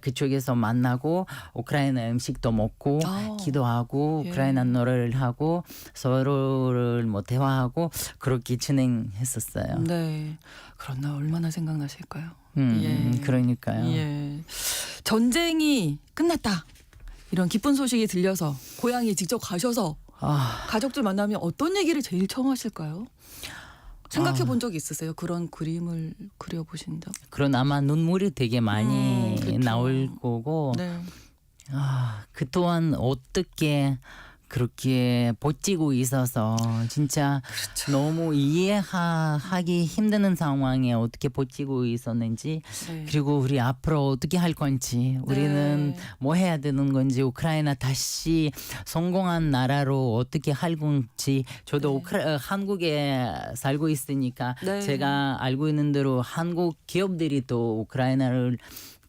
Speaker 9: 그쪽에서 만나고 우크라이나 음식도 먹고 기도하고
Speaker 2: 예.
Speaker 9: 우크라이나 노래를 하고 서로를 뭐 대화하고 그렇게 진행했었어요.
Speaker 2: 네. 그런 날 얼마나 생각나실까요? 예.
Speaker 9: 그러니까요.
Speaker 2: 예. 전쟁이 끝났다. 이런 기쁜 소식이 들려서 고향에 직접 가셔서 가족들 만나면 어떤 얘기를 제일 처음 하실까요? 생각해 본 적 있으세요? 그런 그림을 그려보신 적?
Speaker 9: 그런 아마 눈물이 되게 많이
Speaker 2: 그렇죠.
Speaker 9: 나올 거고
Speaker 2: 네.
Speaker 9: 그 또한 어떻게 그렇게 버티고 있어서 진짜
Speaker 2: 그렇죠.
Speaker 9: 너무 이해하기 힘드는 상황에 어떻게 버티고 있었는지
Speaker 2: 네.
Speaker 9: 그리고 우리 앞으로 어떻게 할 건지 우리는 뭐 해야 되는 건지 우크라이나 다시 성공한 나라로 어떻게 할 건지 저도 한국에 살고 있으니까
Speaker 2: 네.
Speaker 9: 제가 알고 있는 대로 한국 기업들이 또 우크라이나를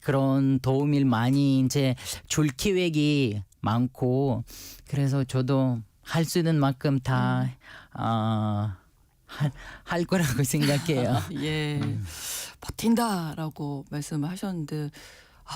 Speaker 9: 그런 도움을 많이 이제 줄 계획이 많고 그래서 저도 할 수 있는 만큼 다 할 거라고 생각해요.
Speaker 2: 예. 버틴다라고 말씀을 하셨는데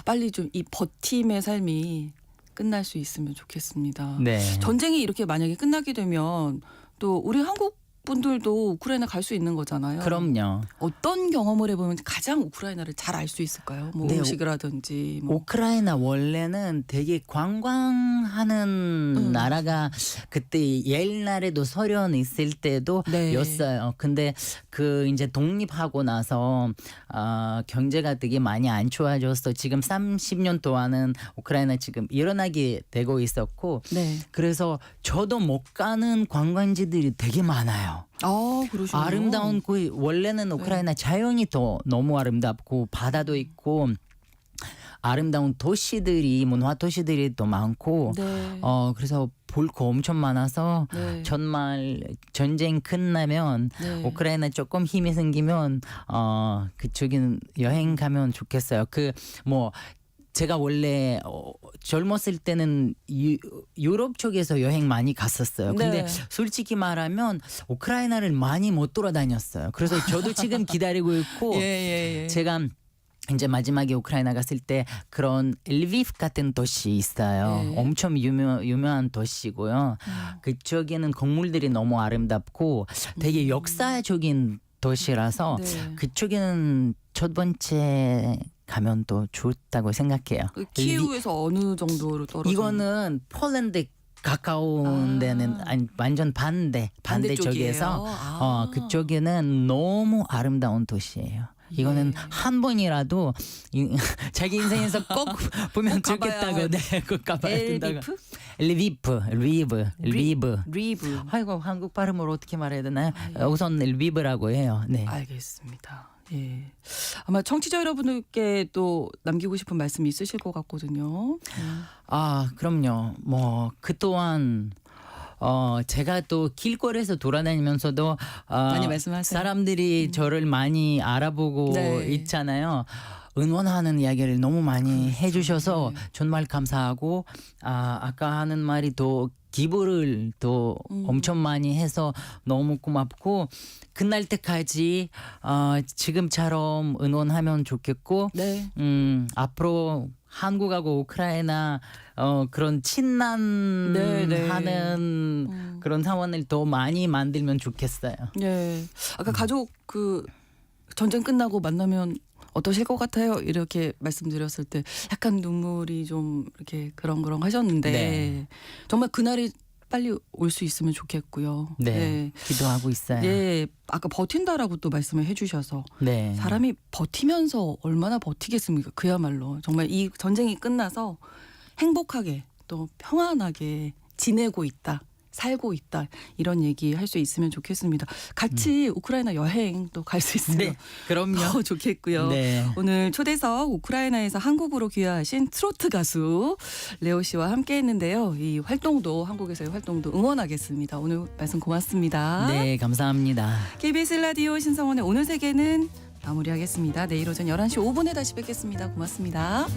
Speaker 2: 빨리 좀 이 버팀의 삶이 끝날 수 있으면 좋겠습니다.
Speaker 9: 네.
Speaker 2: 전쟁이 이렇게 만약에 끝나게 되면 또 우리 한국 분들도 우크라이나 갈 수 있는 거잖아요.
Speaker 9: 그럼요.
Speaker 2: 어떤 경험을 해보면 가장 우크라이나를 잘 알 수 있을까요? 뭐
Speaker 9: 네,
Speaker 2: 음식이라든지 뭐.
Speaker 9: 우크라이나 원래는 되게 관광하는 나라가 그때 옛날에도 소련 있을 때도
Speaker 2: 네.
Speaker 9: 였어요. 근데 그 이제 독립하고 나서 경제가 되게 많이 안 좋아졌어. 지금 30년 동안은 우크라이나 지금 일어나게 되고 있었고
Speaker 2: 네.
Speaker 9: 그래서 저도 못 가는 관광지들이 되게 많아요.
Speaker 2: 그러시군요.
Speaker 9: 아름다운 원래는 우크라이나 자연이 더 너무 아름답고 바다도 있고 아름다운 도시들이 문화 도시들이 또 많고
Speaker 2: 네.
Speaker 9: 그래서 볼 거 엄청 많아서
Speaker 2: 네.
Speaker 9: 정말 전쟁 끝나면
Speaker 2: 네.
Speaker 9: 우크라이나 조금 힘이 생기면 그쪽은 여행 가면 좋겠어요. 뭐 제가 원래 젊었을 때는 유럽 쪽에서 여행 많이 갔었어요. 근데
Speaker 2: 네.
Speaker 9: 솔직히 말하면 우크라이나를 많이 못 돌아다녔어요. 그래서 저도 지금 기다리고 있고
Speaker 2: 예.
Speaker 9: 제가 이제 마지막에 우크라이나 갔을 때 그런 엘비브 같은 도시 있어요.
Speaker 2: 네.
Speaker 9: 엄청 유명한 도시고요. 그쪽에는 건물들이 너무 아름답고 되게 역사적인 도시라서
Speaker 2: 네.
Speaker 9: 그쪽에는 첫 번째 가면 또 좋다고 생각해요.
Speaker 2: 키우에서 어느 정도로 떨어져?
Speaker 9: 이거는 폴란드 가까운 데는 아니 완전 반대
Speaker 2: 반대쪽이에요?
Speaker 9: 쪽에서
Speaker 2: 아.
Speaker 9: 그쪽에는 너무 아름다운 도시예요. 이거는 한 번이라도 자기 인생에서 꼭 보면
Speaker 2: 꼭 가봐야
Speaker 9: 좋겠다고 꼭 가봐야 된다고.
Speaker 2: 엘비프?
Speaker 9: 리브.
Speaker 2: 리브.
Speaker 9: 아이고 한국 발음으로 어떻게 말해야 되나요? 우선 리브라고 해요. 네.
Speaker 2: 알겠습니다. 예. 아마 청취자 여러분들께 또 남기고 싶은 말씀 있으실 것 같거든요.
Speaker 9: 그럼요. 뭐 그동안 제가 또 길거리에서 돌아다니면서도
Speaker 2: 많이 말씀하세요.
Speaker 9: 사람들이 저를 많이 알아보고
Speaker 2: 네.
Speaker 9: 있잖아요. 응원하는 이야기를 너무 많이 해주셔서 정말 감사하고 아까 하는 말이 또 기부를 또 엄청 많이 해서 너무 고맙고 끝날 때까지 지금처럼 응원하면 좋겠고
Speaker 2: 네.
Speaker 9: 앞으로 한국하고 우크라이나 그런 친난하는 그런 상황을 더 많이 만들면 좋겠어요.
Speaker 2: 예. 아까 가족 그 전쟁 끝나고 만나면 어떠실 것 같아요? 이렇게 말씀드렸을 때 약간 눈물이 좀 이렇게 그렁그렁 하셨는데
Speaker 9: 네.
Speaker 2: 정말 그날이 빨리 올 수 있으면 좋겠고요.
Speaker 9: 네. 기도하고 있어요.
Speaker 2: 예. 아까 버틴다라고 또 말씀을 해주셔서
Speaker 9: 네.
Speaker 2: 사람이 버티면서 얼마나 버티겠습니까? 그야말로 정말 이 전쟁이 끝나서 행복하게 또 평안하게 지내고 있다. 살고 있다. 이런 얘기 할 수 있으면 좋겠습니다. 같이 우크라이나 여행 또 갈 수 있으면
Speaker 9: 네. 그럼요.
Speaker 2: 더 좋겠고요.
Speaker 9: 네.
Speaker 2: 오늘 초대석 우크라이나에서 한국으로 귀화하신 트로트 가수 레오 씨와 함께 했는데요. 이 활동도 한국에서의 활동도 응원하겠습니다. 오늘 말씀 고맙습니다.
Speaker 9: 네, 감사합니다.
Speaker 2: KBS 라디오 신성원의 오늘 세계는 마무리하겠습니다. 내일 오전 11시 5분에 다시 뵙겠습니다. 고맙습니다.